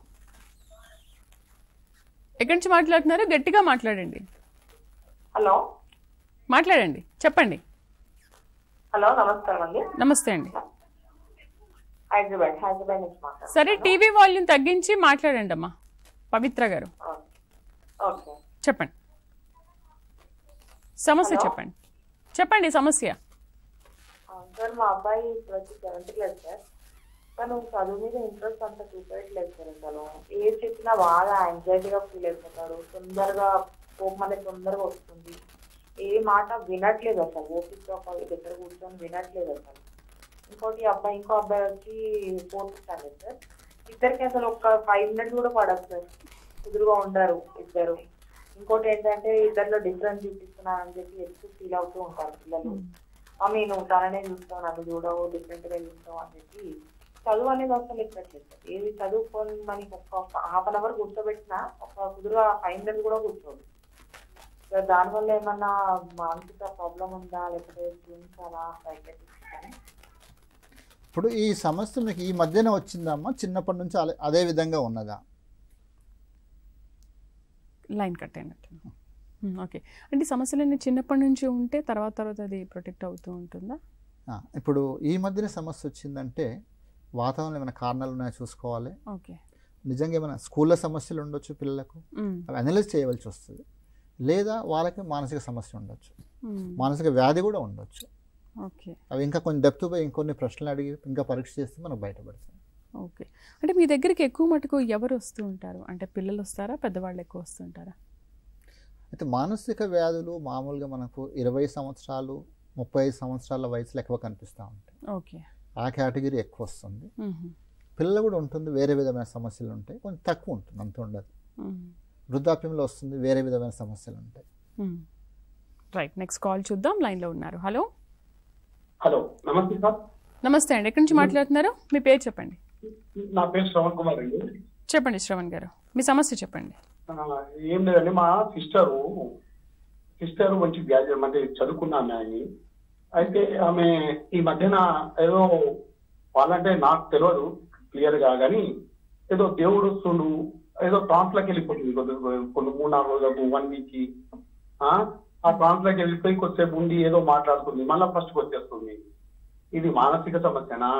ఎక్కడి నుంచి మాట్లాడుతున్నారు? గట్టిగా మాట్లాడండి. హలో, మాట్లాడండి, చెప్పండి. హలో, నమస్కారం అండి. నమస్తే అండి. హైదరాబాద్ నుంచి మాట్లాడుతున్నాను. సరే, టీవీ వాల్యూమ్ తగ్గించి మాట్లాడండి అమ్మా. పవిత్ర గారు ఓకే, చెప్పండి సమస్య. చెప్పండి సమస్య. సార్, మా అబ్బాయి ఇప్పుడు 7th క్లాస్ సార్. తను చదువు మీద ఇంట్రెస్ట్ అంతా చూపట్లేదు సార్. అసలు ఏది చెప్పినా బాగా యాంగ్జైటీగా ఫీల్ అయిపోతాడు, తొందరగా కోపం అనేది తొందరగా వస్తుంది, ఏ మాట వినట్లేదు అసలు, ఓపికతో దగ్గర కూర్చొని వినట్లేదు అసలు. ఇంకో అబ్బాయి వచ్చి 4th స్టాండర్డ్ సార్. ఇద్దరికి అసలు ఒక 5 minutes కూడా పడదు సార్, కుదురుగా ఉండరు ఇద్దరు. ఇంకోటి ఏంటంటే ఇద్దరిలో డిఫరెన్స్ చూపిస్తున్నానని చెప్పి ఎక్కువ ఫీల్ అవుతూ ఉంటారు పిల్లలు. మమ్మీ నువ్వు తననే చూస్తావు, నన్ను చూడవు, డిఫరెంట్గా చూస్తావు అని చెప్పి. చదువు అనేది అసలు ఎక్కట్లేదు సార్. ఏది చదువుకొని మనకి ఒక 1/2 hour కూర్చోబెట్టినా ఒక కుదురుగా 5 minutes కూడా కూర్చోదు సార్. దానివల్ల ఏమన్నా మానసిక ప్రాబ్లం ఉందా, లేకపోతే చూపించాలా సైకాట్రిస్ట్ అని? ఇప్పుడు ఈ సమస్య మీకు ఈ మధ్యన వచ్చిందమ్మా, చిన్నప్పటి నుంచి అదే విధంగా ఉన్నదా? లైన్ కట్ అయినట్టు. ఓకే, అంటే సమస్యలన్నీ చిన్నప్పటి నుంచి ఉంటే తర్వాత అది ప్రొటెక్ట్ అవుతూ ఉంటుందా? ఇప్పుడు ఈ మధ్యన సమస్య వచ్చిందంటే వాతావరణం ఏమైనా కారణాలు ఉన్నాయో చూసుకోవాలి. ఓకే, నిజంగా ఏమైనా స్కూల్లో సమస్యలు ఉండొచ్చు, పిల్లలకు అవి అనలైజ్ చేయవలసి వస్తుంది. లేదా వాళ్ళకి మానసిక సమస్య ఉండొచ్చు, మానసిక వ్యాధి కూడా ఉండొచ్చు. ఓకే, అవి ఇంకా కొన్ని డెప్త్ పోయి ఇంకొన్ని ప్రశ్నలు అడిగి ఇంకా పరీక్ష చేస్తే మనం బయటపడతాం. ఓకే, అంటే మీ దగ్గరికి ఎక్కువ మటుకు ఎవరు వస్తూ ఉంటారు? అంటే పిల్లలు వస్తారా, పెద్దవాళ్ళు ఎక్కువ వస్తుంటారా? అయితే మానసిక వ్యాధులు మామూలుగా మనకు 20 సంవత్సరాలు 35 సంవత్సరాల వయసులో ఎక్కువ కనిపిస్తూ ఉంటాయి. ఓకే, ఆ కేటగిరీ ఎక్కువ వస్తుంది. పిల్లలు కూడా ఉంటుంది, వేరే విధమైన సమస్యలు ఉంటాయి, కొంచెం తక్కువ ఉంటుంది, అంత ఉండదు. వృద్ధాప్యంలో వస్తుంది, వేరే విధమైన సమస్యలు ఉంటాయి. రైట్, నెక్స్ట్ కాల్ చూద్దాం. లైన్లో ఉన్నారు. హలో హలో, నమస్తే సార్. నమస్తే అండి, ఎక్కడి నుంచి మాట్లాడుతున్నారు? మీ పేరు చెప్పండి. నా పేరు శ్రవణ్ కుమార్ అండి. చెప్పండి శ్రవణ్ గారు, మీ సమస్య చెప్పండి. ఏం లేదండి, మా సిస్టర్ మంచి గ్రాడ్యుయేట్, అంటే చదువుకున్న ఆమె. అయితే ఆమె ఈ మధ్యన ఏదో వాళ్ళంటే నాకు తెలియదు క్లియర్ గా, కానీ ఏదో దేవుడు వస్తుండు, ఏదో ట్రాన్స్లోకి వెళ్ళిపోతుంది కొన్ని 3-4 రోజులకు, 1 week. ఆ ట్రాన్స్లోకి వెళ్ళిపోయి కొద్దిసేపు ఉండి ఏదో మాట్లాడుతుంది, మళ్ళీ ఫస్ట్కి వచ్చేస్తుంది. ఇది మానసిక సమస్యనా,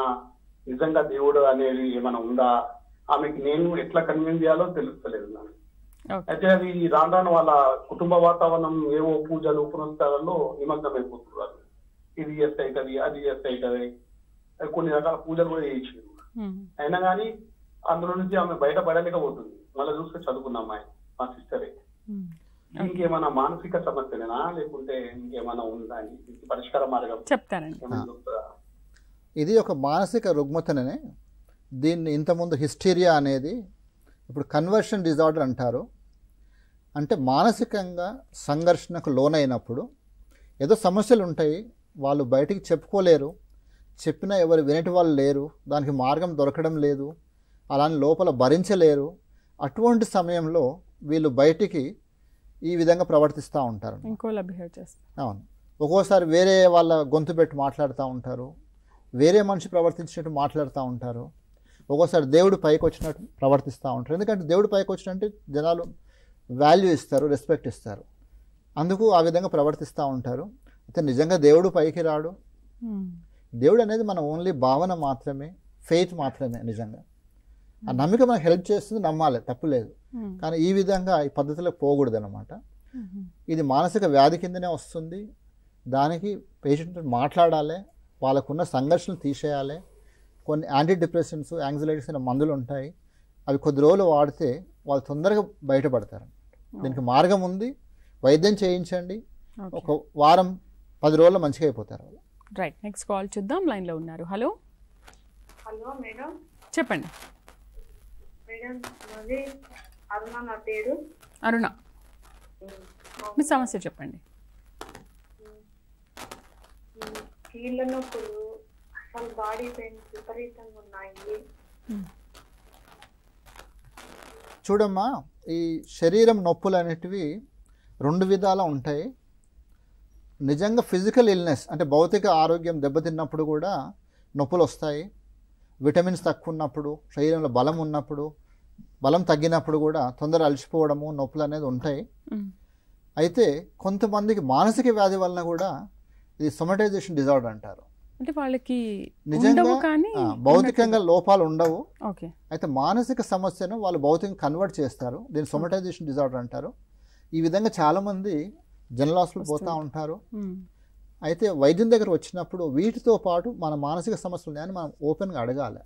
నిజంగా దేవుడు అనేది ఏమైనా ఉందా, ఆమెకి నేను ఎట్లా కన్విన్స్ చేయాలో తెలుస్తలేదు నాకు. అయితే అది రాను రాను వాళ్ళ కుటుంబ వాతావరణం ఏవో పూజలు పునస్కారాల్లో నిమగ్నం అయిపోతున్నారు. ఇది చేస్తే అవుతుంది, అది చేస్తే అవుతుంది, కొన్ని రకాల పూజలు కూడా చేయించారు. అయినా కానీ అందులో నుంచి ఆమె బయటపడలేకపోతుంది. మళ్ళీ చూస్తే చదువుకున్న అమ్మాయి మా సిస్టరే. ఇంకేమైనా మానసిక సమస్యలేనా లేకుంటే ఇంకేమైనా ఉందా అని పరిష్కార మార్గం చెప్తానండి. ఇది ఒక మానసిక రుగ్మతనే. దీన్ని ఇంతకుముందు హిస్టీరియా అనేది ఇప్పుడు కన్వర్షన్ డిజార్డర్ అంటారు. అంటే మానసికంగా సంఘర్షణకు లోనైనప్పుడు ఏదో సమస్యలు ఉంటాయి, వాళ్ళు బయటికి చెప్పుకోలేరు, చెప్పినా ఎవరు వినేటి వాళ్ళు లేరు, దానికి మార్గం దొరకడం లేదు, అలాని లోపల భరించలేరు. అటువంటి సమయంలో వీళ్ళు బయటికి ఈ విధంగా ప్రవర్తిస్తూ ఉంటారు. ఇంకోలా బిహేవ్ చేస్తారు. అవును, ఒక్కోసారి వేరే వాళ్ళ గొంతు పెట్టి మాట్లాడుతూ ఉంటారు, వేరే మనిషి ప్రవర్తించినట్టు మాట్లాడుతూ ఉంటారు. ఒక్కోసారి దేవుడు పైకి వచ్చినట్టు ప్రవర్తిస్తూ ఉంటారు. ఎందుకంటే దేవుడు పైకి వచ్చినట్టు జనాలు వాల్యూ ఇస్తారు, రెస్పెక్ట్ ఇస్తారు, అందుకు ఆ విధంగా ప్రవర్తిస్తూ ఉంటారు. అయితే నిజంగా దేవుడు పైకి రాడు. దేవుడు అనేది మన ఓన్లీ భావన మాత్రమే, ఫెయిత్ మాత్రమే. నిజంగా ఆ నమ్మిక మనకు హెల్ప్ చేస్తుంది, నమ్మాలి, తప్పులేదు. కానీ ఈ విధంగా ఈ పద్ధతిలో పోకూడదు అనమాట. ఇది మానసిక వ్యాధి కిందనే వస్తుంది. దానికి పేషెంట్ మాట్లాడాలి, వాళ్ళకున్న సంఘర్షణలు తీసేయాలి. కొన్ని యాంటీ డిప్రెషన్స్, యాంగ్జైటీస్ అనే మందులు ఉంటాయి, అవి కొద్ది రోజులు వాడితే వాళ్ళు తొందరగా బయటపడతారు. దీనికి మార్గం ఉంది, వైద్యం చేయించండి, ఒక వారం 10 రోజుల్లో మంచిగా అయిపోతారు. రైట్, నెక్స్ట్ కాల్ చూద్దాం. లైన్లో ఉన్నారు. హలో మేడం, చెప్పండి. మేడం నాది అరుణ, నా పేరు అరుణ. మీ సమస్య చెప్పండి. కీళ్ళ నొప్పులు, అసలు బాడీ పెయిన్స్ విపరీతంగా ఉన్నాయి. చూడమ్మా, ఈ శరీరం నొప్పులు అనేటివి 2 విధాలా ఉంటాయి. నిజంగా ఫిజికల్ ఇల్నెస్ అంటే భౌతిక ఆరోగ్యం దెబ్బతిన్నప్పుడు కూడా నొప్పులు వస్తాయి. విటమిన్స్ తక్కువ ఉన్నప్పుడు, శరీరంలో బలం ఉన్నప్పుడు, బలం తగ్గినప్పుడు కూడా తొందర అలసిపోవడము, నొప్పులు అనేది ఉంటాయి. అయితే కొంతమందికి మానసిక వ్యాధి వలన కూడా ఇది సొమాటైజేషన్ డిజార్డర్ అంటారు. అంటే వాళ్ళకి నిజంగా భౌతికంగా లోపాలు ఉండవు, ఓకే, అయితే మానసిక సమస్యను వాళ్ళు భౌతికంగా కన్వర్ట్ చేస్తారు. దీన్ని సొమాటైజేషన్ డిజార్డర్ అంటారు. ఈ విధంగా చాలామంది జనరల్ హాస్పిటల్ పోతూ ఉంటారు. అయితే వైద్యం దగ్గర వచ్చినప్పుడు వీటితో పాటు మన మానసిక సమస్యలు ఉన్నాయని మనం ఓపెన్గా అడగాలి.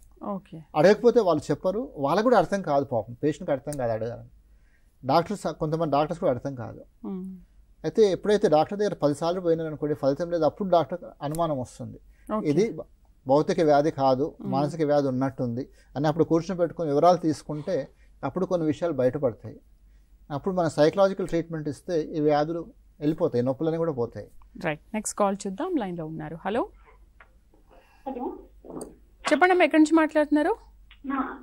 అడగకపోతే వాళ్ళు చెప్పరు, వాళ్ళకు కూడా అర్థం కాదు, పాపం పేషెంట్కి అర్థం కాదు అడగాలని. కొంతమంది డాక్టర్స్ కూడా అర్థం కాదు. అయితే ఎప్పుడైతే డాక్టర్ దగ్గర 10 సార్లు పోయినారనుకోండి, ఫలితం లేదు, అప్పుడు డాక్టర్ అనుమానం వస్తుంది, ఇది భౌతిక వ్యాధి కాదు, మానసిక వ్యాధి ఉన్నట్టుంది అని. అప్పుడు కూర్చొని పెట్టుకుని వివరాలు తీసుకుంటే అప్పుడు కొన్ని విషయాలు బయటపడతాయి. అప్పుడు మనం సైకలాజికల్ ట్రీట్మెంట్ ఇస్తే ఈ వ్యాధులు వెళ్ళిపోతాయి, నొప్పులని కూడా పోతాయి. రైట్, నెక్స్ట్ కాల్ చూద్దాం. లైన్లో ఉన్నారు. హలో హలో, చెప్పండి అమ్మా, ఎక్కడి నుంచి మాట్లాడుతున్నారు?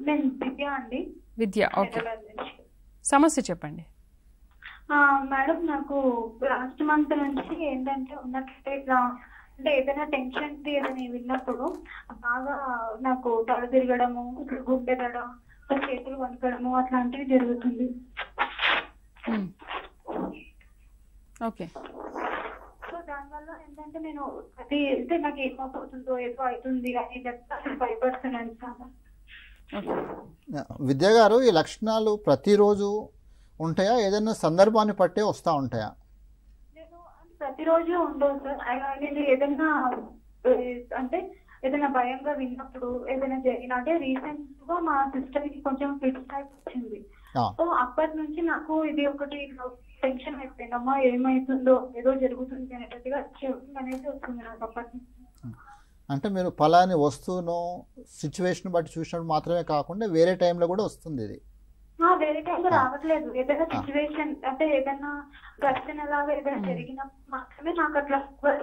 నేను విద్య అండి. విద్య, ఓకే, సమస్య చెప్పండి. మేడం, నాకు లాస్ట్ మంత్ నుంచి ఏంటంటే ఉన్నట్లయితే ఇట్లా అంటే ఏదైనా టెన్షన్ ఏదైనా విన్నప్పుడు బాగా నాకు తల తిరగడము, ఇట్లా గుండె దడ, చేతులు వణకడము అట్లాంటివి జరుగుతుంది. ఓకే, సో దానివల్ల ఏంటంటే నేను అది అయితే నాకు ఏమవుతుందో ఏదో అవుతుంది అని చెప్తాను, భయపడుతున్నాను చాలా. విద్య గారు, ఈ లక్షణాలు ప్రతిరోజు ఉంటాయా, ఏదైనా సందర్భాన్ని పట్టే వస్తూ ఉంటాయా? నేను ప్రతిరోజు ఉండవు సార్. నేను ఏదైనా అంటే ఏదైనా భయంగా విన్నప్పుడు ఏదైనా జరిగిన అంటే రీసెంట్ గా మా సిస్టర్ కి కొంచెం ఫిట్స్ టైప్ వచ్చింది. సో అప్పటి నుంచి నాకు ఇది ఒకటి టెన్షన్ అయిపోయిందమ్మా, ఏమైతుందో ఏదో జరుగుతుంది అనేటట్టుగా అనేది వస్తుంది నాకు అప్పటి నుంచి. అంటే మీరు ఫలాని వస్తువును సిచ్యువేషన్ బట్టి చూసినప్పుడు మాత్రమే కాకుండా వేరే టైంలో కూడా వస్తుంది ఇది? వేరే టైంలో రావట్లేదు. ఏదైనా సిచ్యువేషన్ అంటే ఏదైనా ఘర్షణ లాగా ఏదైనా జరిగినప్పుడు మాత్రమే నాకు అట్లా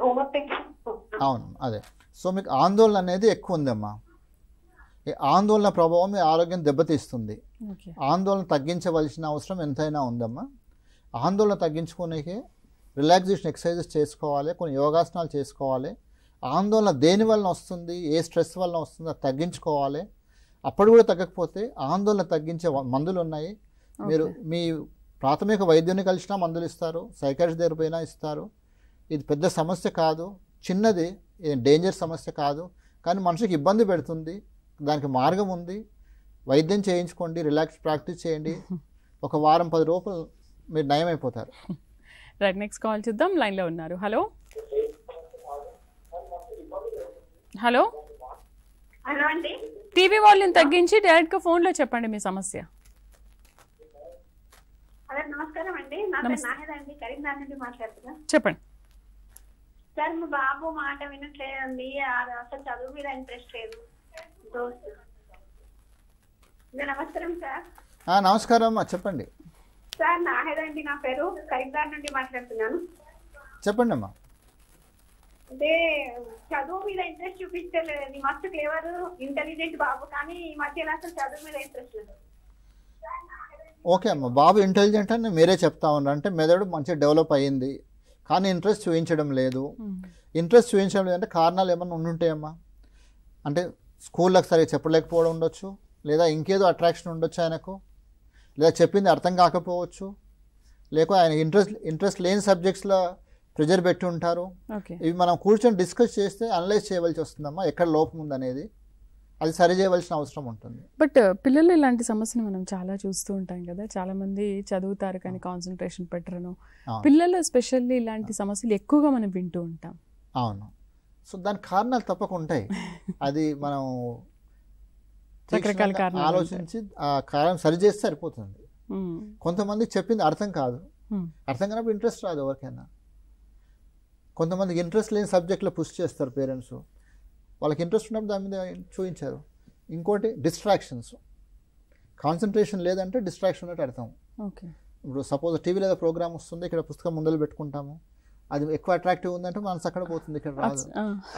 ఓవర్ టెన్షన్. అవును, అదే. సో మీకు ఆందోళన అనేది ఎక్కువ ఉందమ్మా. ఈ ఆందోళన ప్రభావం మీ ఆరోగ్యం దెబ్బతీస్తుంది. ఆందోళన తగ్గించవలసిన అవసరం ఎంతైనా ఉందమ్మా. ఆందోళన తగ్గించుకోనికి రిలాక్సేషన్ ఎక్సర్సైజెస్ చేసుకోవాలి, కొన్ని యోగాసనాలు చేసుకోవాలి. ఆందోళన దేని వలన వస్తుంది, ఏ స్ట్రెస్ వలన వస్తుందో తగ్గించుకోవాలి. అప్పుడు కూడా తగ్గకపోతే ఆందోళన తగ్గించే మందులు ఉన్నాయి. మీరు మీ ప్రాథమిక వైద్యుని కలిసినా మందులు ఇస్తారు, సైకాట్రిస్ట్ దగ్గర పోయినా ఇస్తారు. ఇది పెద్ద సమస్య కాదు, చిన్నది, డేంజర్ సమస్య కాదు, కానీ మనిషికి ఇబ్బంది పెడుతుంది. దానికి మార్గం ఉంది. వైద్యం చేయించుకోండి, రిలాక్స్ ప్రాక్టీస్ చేయండి, ఒక వారం 10 రోజులు మీరు నయం అయిపోతారు. రైట్, నెక్స్ట్ కాల్ చూద్దాం. లైన్లో ఉన్నారు. హలో హలో హలో అండి. టీవీ వాల్యూమ్ తగ్గించి డైరెక్ట్గా ఫోన్లో చెప్పండి మీ సమస్య. హలో, నమస్కారం అండి. నా పేరు నాహేద అండి, కరీంనగర్ నుండి మాట్లాడుతున్నా. చెప్పండి సార్, మా బాబు మాట వినట్లేదండి, అసలు చదువు మీద ఇంట్రెస్ట్ లేదు. దోస్తు. నమస్కారం సార్. నమస్కారం అమ్మా, చెప్పండి. సార్, నాహేద అండి నా పేరు, కరీంనగర్ నుండి మాట్లాడుతున్నాను. చెప్పండి అమ్మా. అంటే చదువు మీద ఇంట్రెస్ట్ చూపించలేదు. మస్తు క్లేవర్, ఇంటెలిజెంట్ బాబు, కానీ ఈ మధ్యలో అసలు చదువు మీద ఇంట్రెస్ట్ లేదు. ఓకే అమ్మ, బాబు ఇంటెలిజెంట్ అని మీరే చెప్తా ఉన్నారు, అంటే మెదడు మంచిగా డెవలప్ అయ్యింది, కానీ ఇంట్రెస్ట్ చూపించడం లేదు. ఇంట్రెస్ట్ చూపించడం లేదంటే కారణాలు ఏమన్నా ఉండుంటాయమ్మా. అంటే స్కూల్లోకి సరిగ్గా చెప్పలేకపోవడం ఉండొచ్చు, లేదా ఇంకేదో అట్రాక్షన్ ఉండొచ్చు ఆయనకు, లేదా చెప్పింది అర్థం కాకపోవచ్చు, లేక ఆయన ఇంట్రెస్ట్ లేని సబ్జెక్ట్స్లో ప్రెజర్ పెట్టి ఉంటారు. ఇవి మనం కూర్చొని డిస్కస్ చేస్తే అనలైజ్ చేయవలసి వస్తుందమ్మా, ఎక్కడ లోపం ఉందనేది, అది సరి చేయవలసిన అవసరం ఉంటుంది. బట్ పిల్లలు ఇలాంటి సమస్యను మనం చాలా చూస్తూ ఉంటాం కదా, చాలా మంది చదువుతారు కానీ కాన్సన్ట్రేషన్ పెట్టరను. పిల్లలు ఎస్పెషల్లీ ఇలాంటి సమస్యలు ఎక్కువగా మనం వింటూ ఉంటాం. అవును, సో దానికి కారణాలు తప్పక ఉంటాయి. అది మనం రకరకాల కారణాలు ఆలోచించి ఆ కారణం సరి చేస్తే సరిపోతుంది. కొంతమంది చెప్పింది అర్థం కాదు, అర్థం కానప్పుడు ఇంట్రెస్ట్ రాదు ఎవరికైనా. కొంతమందికి ఇంట్రెస్ట్ లేని సబ్జెక్ట్లో పుష్ చేస్తారు పేరెంట్స్, వాళ్ళకి ఇంట్రెస్ట్ ఉన్నప్పుడు దాని మీద చూపించారు. ఇంకోటి డిస్ట్రాక్షన్స్, కాన్సన్ట్రేషన్ లేదంటే డిస్ట్రాక్షన్ అంటే అర్థం. ఇప్పుడు సపోజ్ టీవీలో ఏదో ప్రోగ్రామ్ వస్తుంది, ఇక్కడ పుస్తకం ముందలు పెట్టుకుంటాము, అది ఎక్కువ అట్రాక్టివ్ ఉందంటే మనసు అక్కడ పోతుంది, ఇక్కడ రాదు.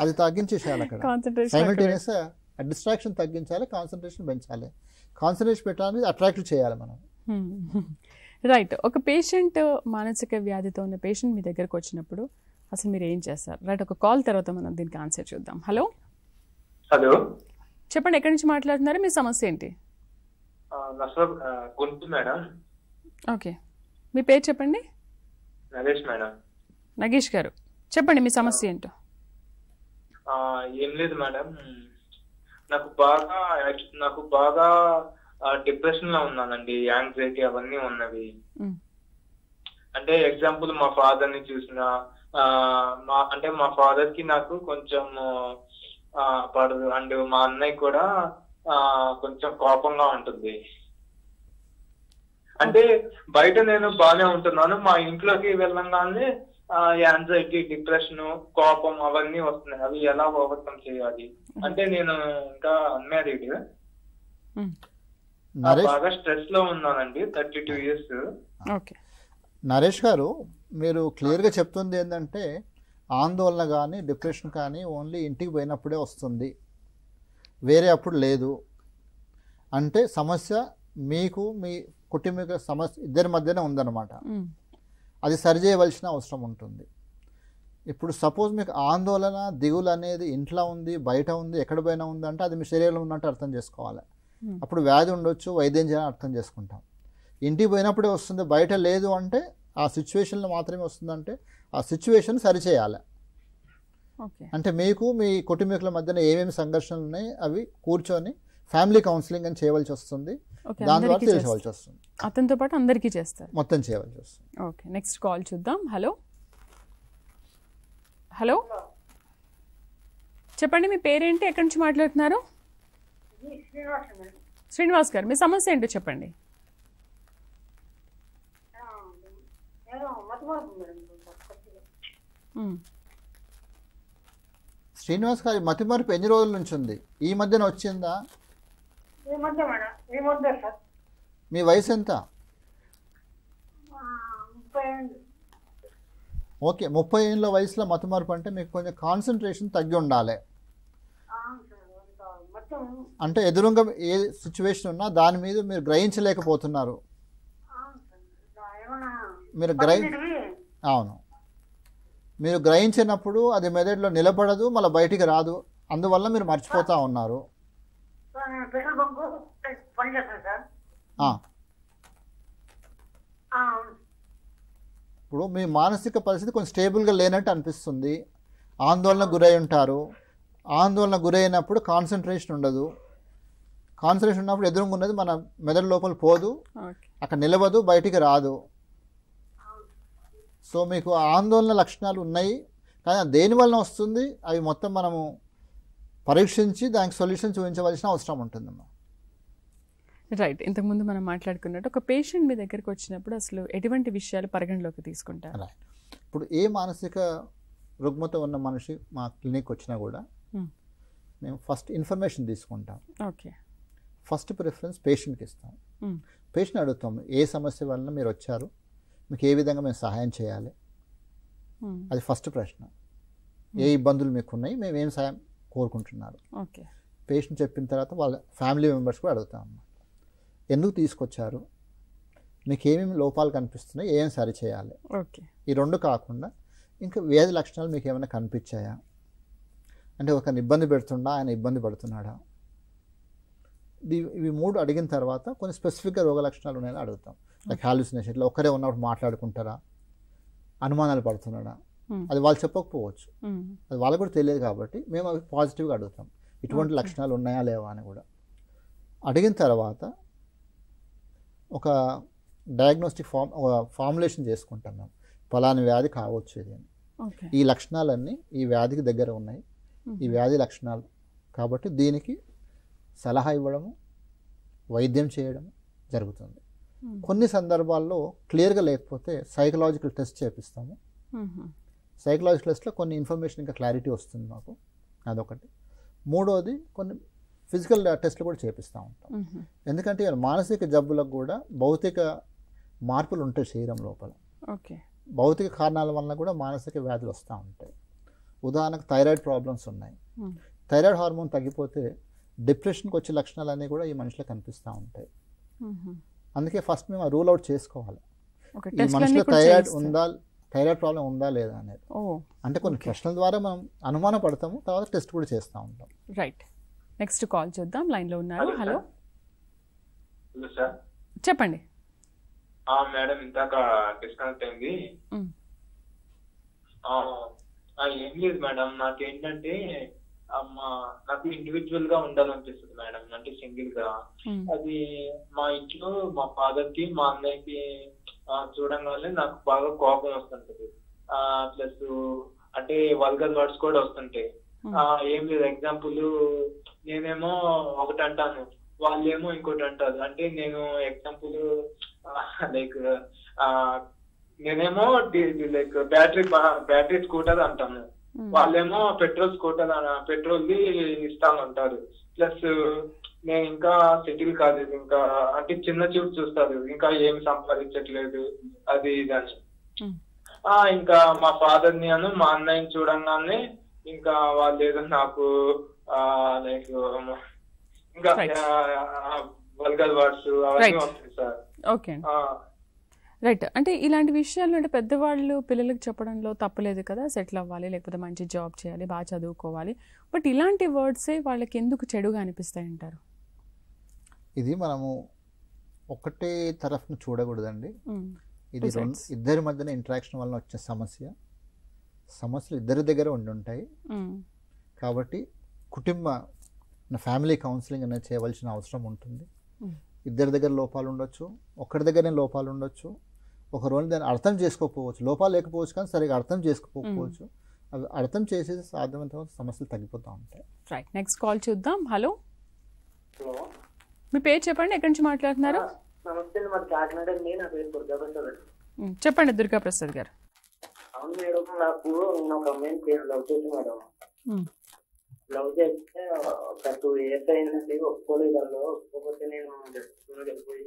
అది తగ్గించేసేయాలి. అక్కడ సైమల్టేనియస్ డిస్ట్రాక్షన్ తగ్గించాలి, కాన్సన్ట్రేషన్ పెంచాలి. కాన్సన్ట్రేషన్ పెట్టాలని అట్రాక్టివ్ చేయాలి మనం. రైట్, ఒక పేషెంట్ మానసిక వ్యాధితో ఉన్న పేషెంట్ మీ దగ్గరకు వచ్చినప్పుడు అసలు మీరు ఏం చేస్తారు? రైట్, ఒక కాల్ తర్వాత మనం దీనికి ఆన్సర్ చూద్దాం. హలో హలో, చెప్పండి, ఎక్కడి నుంచి మాట్లాడుతున్నారు, మీ సమస్య ఏంటి? గుంటూరు మేడం. ఓకే, మీ పేరు చెప్పండి. నరేష్ మేడం. నగేష్ గారు, చెప్పండి మీ సమస్య ఏంటో. ఏం లేదు మేడం, నాకు బాగా డిప్రెషన్ లో ఉన్నానండి, యాంగ్జైటీ అవన్నీ ఉన్నవి. అంటే ఎగ్జాంపుల్ మా ఫాదర్ ని చూసిన, మా ఫాదర్ కి నాకు కొంచెం పడదు, అండ్ మా అన్నయ్య కూడా కొంచెం కోపంగా ఉంటుంది. అంటే బయట నేను బాగానే ఉంటున్నాను, మా ఇంట్లోకి వెళ్ళంగానే యాంగ్జైటీ, డిప్రెషన్, కోపం అవన్నీ వస్తున్నాయి. అవి ఎలా ఓవర్కమ్ చేయాలి? అంటే నేను ఇంకా అన్మ్యారీడ్, బాగా స్ట్రెస్ లో ఉన్నానండి, 32 years. ఓకే నరేష్ గారు, మీరు క్లియర్గా చెప్తుంది ఏంటంటే ఆందోళన కానీ డిప్రెషన్ కానీ ఓన్లీ ఇంటికి పోయినప్పుడే వస్తుంది, వేరే అప్పుడు లేదు. అంటే సమస్య మీకు మీ కుటుంబ సమస్య ఇద్దరి మధ్యనే ఉందన్నమాట. అది సరిచేయవలసిన అవసరం ఉంటుంది. ఇప్పుడు సపోజ్ మీకు ఆందోళన దిగులు అనేది ఇంట్లో ఉంది, బయట ఉంది, ఎక్కడ పోయినా ఉంది అంటే అది మీ శరీరంలో ఉన్నట్టు అర్థం చేసుకోవాలి. అప్పుడు వ్యాధి ఉండొచ్చు, వైద్యం చేయాలని అర్థం చేసుకుంటాం. ఇంటికి పోయినప్పుడే వస్తుంది, బయట లేదు అంటే ఆ సిచ్యువేషన్లో మాత్రమే వస్తుందంటే ఆ సిచ్యువేషన్ సరిచేయాలి. అంటే మీకు మీ కుటుంబీకుల మధ్యన ఏమేమి సంఘర్షణలు ఉన్నాయి అవి కూర్చొని ఫ్యామిలీ కౌన్సిలింగ్ అని చేయవలసి వస్తుంది. దాని ద్వారా తెలుసుకోవాల్సి వస్తుంది. అతనితో పాటు అందరికీ చేస్తారు, మొత్తం చేయవలసి వస్తుంది. ఓకే, నెక్స్ట్ కాల్ చూద్దాం. హలో హలో, చెప్పండి మీ పేరేంటి, ఎక్కడి నుంచి మాట్లాడుతున్నారు? శ్రీనివాస్ గారు, మీ సమస్య ఏంటో చెప్పండి. శ్రీనివాస్ గారి మతిమరుపు ఎన్ని రోజుల నుంచి ఉంది? ఈ మధ్యన వచ్చిందా? మీ వయసు ఎంత? ఓకే, 30 ఏళ్ళ వయసులో మతిమరుపు అంటే మీకు కొంచెం కాన్సన్ట్రేషన్ తగ్గి ఉండాలి. అంటే ఎదురుగా ఏ సిచ్యువేషన్ ఉన్నా దాని మీద మీరు గ్రహించలేకపోతున్నారు. మీరు అవును, మీరు గ్రహించినప్పుడు అది మెదడులో నిలబడదు, మళ్ళీ బయటికి రాదు, అందువల్ల మీరు మర్చిపోతూ ఉన్నారు. ఇప్పుడు మీ మానసిక పరిస్థితి కొంచెం స్టేబుల్గా లేనట్టు అనిపిస్తుంది, ఆందోళన గురై ఉంటారు. ఆందోళన గురైనప్పుడు కాన్సన్ట్రేషన్ ఉండదు. కాన్సన్ట్రేషన్ ఉన్నప్పుడు ఎదురుగా ఉన్నది మన మెదడు లోపల పోదు, అక్కడ నిలవదు, బయటికి రాదు. సో మీకు ఆందోళన లక్షణాలు ఉన్నాయి, కానీ దేని వలన వస్తుంది అవి మొత్తం మనము పరీక్షించి దానికి సొల్యూషన్ చూపించవలసిన అవసరం ఉంటుందమ్మా. రైట్. ఇంతకుముందు మనం మాట్లాడుకున్నట్టు ఒక పేషెంట్ మీ దగ్గరికి వచ్చినప్పుడు అసలు ఎటువంటి విషయాలు పరిగణలోకి తీసుకుంటారు? రైట్. ఇప్పుడు ఏ మానసిక రుగ్మత ఉన్న మనిషి మా క్లినిక్ వచ్చినా కూడా మేము ఫస్ట్ ఇన్ఫర్మేషన్ తీసుకుంటాం. ఓకే. ఫస్ట్ ప్రిఫరెన్స్ పేషెంట్కి ఇస్తాం. పేషెంట్ అడుగుతాం, ఏ సమస్య వలన మీరు వచ్చారు, మీకు ఏ విధంగా మేము సహాయం చేయాలి, అది ఫస్ట్ ప్రశ్న. ఏ ఇబ్బందులు మీకు ఉన్నాయి, మేము ఏం సహాయం కోరుకుంటున్నారు. ఓకే. పేషెంట్ చెప్పిన తర్వాత వాళ్ళ ఫ్యామిలీ మెంబర్స్ కూడా అడుగుతాం, ఎందుకు తీసుకొచ్చారు, మీకు ఏమేమి లోపాలు కనిపిస్తున్నాయి, ఏం సరి చేయాలి. ఓకే. ఈ రెండు కాకుండా ఇంకా వ్యాధి లక్షణాలు మీకు ఏమైనా కనిపించాయా, అంటే ఒకరిని ఇబ్బంది పెడుతుండా, ఆయన ఇబ్బంది పడుతున్నాడా, ఇవి మూడు అడిగిన తర్వాత కొన్ని స్పెసిఫిక్గా రోగ లక్షణాలు ఉన్నాయని అడుగుతాం. లైక్ హాలుసినేషన్, ఇట్లా ఒక్కరే ఉన్నప్పుడు మాట్లాడుకుంటారా, అనుమానాలు పడుతున్నాడా, అది వాళ్ళు చెప్పకపోవచ్చు, అది వాళ్ళకు కూడా తెలియదు. కాబట్టి మేము అవి పాజిటివ్గా అడుగుతాం, ఇటువంటి లక్షణాలు ఉన్నాయా లేవా అని కూడా అడిగిన తర్వాత ఒక డయాగ్నోస్టిక్ ఫార్ములేషన్ చేసుకుంటాం. మేము ఫలాని వ్యాధి కావచ్చు ఇది అని, ఈ లక్షణాలన్నీ ఈ వ్యాధికి దగ్గర ఉన్నాయి, ఈ వ్యాధి లక్షణాలు కాబట్టి దీనికి సలహా ఇవ్వడము, వైద్యం చేయడం జరుగుతుంది. కొన్ని సందర్భాల్లో క్లియర్గా లేకపోతే సైకలాజికల్ టెస్ట్ చేపిస్తాము. సైకలాజికల్ టెస్ట్లో కొన్ని ఇన్ఫర్మేషన్ ఇంకా క్లారిటీ వస్తుంది మాకు, అదొకటి. మూడోది కొన్ని ఫిజికల్ టెస్ట్లు కూడా చేపిస్తూ ఉంటాం. ఎందుకంటే మానసిక జబ్బులకు కూడా భౌతిక మార్పులు ఉంటాయి శరీరం లోపల. ఓకే. భౌతిక కారణాల వలన కూడా మానసిక వ్యాధులు వస్తూ ఉంటాయి. ఉదాహరణకు థైరాయిడ్ ప్రాబ్లమ్స్ ఉన్నాయి. థైరాయిడ్ హార్మోన్ తగ్గిపోతే డిప్రెషన్కి వచ్చే లక్షణాలన్నీ కూడా ఈ మనిషిలో కనిపిస్తూ ఉంటాయి. అందుకే ఫస్ట్ మేము రూల్ అవుట్ చేసుకోవాలి, ఈ మనిషిలో థైరాయిడ్ ప్రాబ్లం ఉందా లేదా అనేది. అంటే కొన్ని ప్రశ్నల ద్వారా మనం అనుమాన పడతాము, తర్వాత టెస్ట్ కూడా చేస్తూ ఉంటాం. రైట్. నెక్స్ట్ కాల్ చూద్దాం. లైన్లో ఉన్నారు. హలో సార్, చెప్పండి. మేడం ఇందాక డిస్కనెక్ట్ అయింది. ఏం లేదు మేడం, నాకేంటంటే నాకు ఇండివిజువల్ గా ఉండాలనిపిస్తుంది మేడం, అంటే సింగిల్ గా. అది మా ఇంట్లో మా ఫాదర్ కి మా అన్నయ్యకి చూడంగానే నాకు బాగా కోపం వస్తుంటది. ప్లస్ అంటే వల్గర్ వర్డ్స్ కూడా వస్తుంటాయి. ఏం లేదు, ఎగ్జాంపుల్ నేనేమో ఒకటి అంటాను, వాళ్ళేమో ఇంకోటి అంటారు. అంటే నేను ఎగ్జాంపుల్ లైక్ నేనేమో లైక్ బ్యాటరీ స్కూటర్ అంటాను, వాళ్ళేమో పెట్రోల్ స్కూటర్ పెట్రోల్ది ఇస్తానంటారు. ప్లస్ నేను ఇంకా సెటిల్ కాలేదు, ఇంకా అంటే చిన్న చూపు చూస్తారు, ఇంకా ఏమి సంపాదించట్లేదు అది ఇది అని. ఇంకా మా ఫాదర్ ని అను మా అన్నయ్యని చూడంగానే ఇంకా వాళ్ళు ఏదో నాకు లైక్ ఇంకా వల్గర్ వర్డ్స్ అవన్నీ వస్తాయి సార్. ఓకే. రైట్. అంటే ఇలాంటి విషయాలు అంటే పెద్దవాళ్ళు పిల్లలకు చెప్పడంలో తప్పలేదు కదా, సెటిల్ అవ్వాలి, లేకపోతే మంచి జాబ్ చేయాలి, బాగా చదువుకోవాలి. బట్ ఇలాంటి వర్డ్సే వాళ్ళకి ఎందుకు చెడుగా అనిపిస్తాయి అంటారు? ఇది మనము ఒకటే తరఫును చూడకూడదండి. ఇది ఇద్దరి మధ్యన ఇంటరాక్షన్ వలన వచ్చే సమస్యలు ఇద్దరి దగ్గర ఉండి ఉంటాయి. కాబట్టి ఫ్యామిలీ కౌన్సిలింగ్ అనేది చేయవలసిన అవసరం ఉంటుంది. ఇద్దరి దగ్గర లోపాలు ఉండొచ్చు, ఒక్కడి దగ్గరనే లోపాలు ఉండొచ్చు. ఒక రోజు దాన్ని అర్థం చేసుకోకపోవచ్చు, లోపాలు లేకపోవచ్చు, కానీ సరిగా అర్థం చేసుకోకపోవచ్చు. అవి అర్థం చేసేసి సాధ్యమైనంత సమస్యలు తగ్గిపోతూ ఉంటాయి. రైట్. నెక్స్ట్ కాల్ చూద్దాం. హలో, మీ పేరు చెప్పండి, ఎక్కడి నుంచి మాట్లాడుతున్నారు? నమస్తే, మాది కాకినాడ అండి. నా పేరు దుర్గాప్రసాద్ అండి. చెప్పండి దుర్గాప్రసాద్ గారు. అవును మేడం, నాకు ఒక అమ్మాయిని లవ్ చేసి మేడం, లవ్ చేస్తే ఒక 2 years అయిందండి. ఒప్పుకోలేదు వాళ్ళు. ఒప్పుకోకపోతే నేను వెళ్ళిపోయి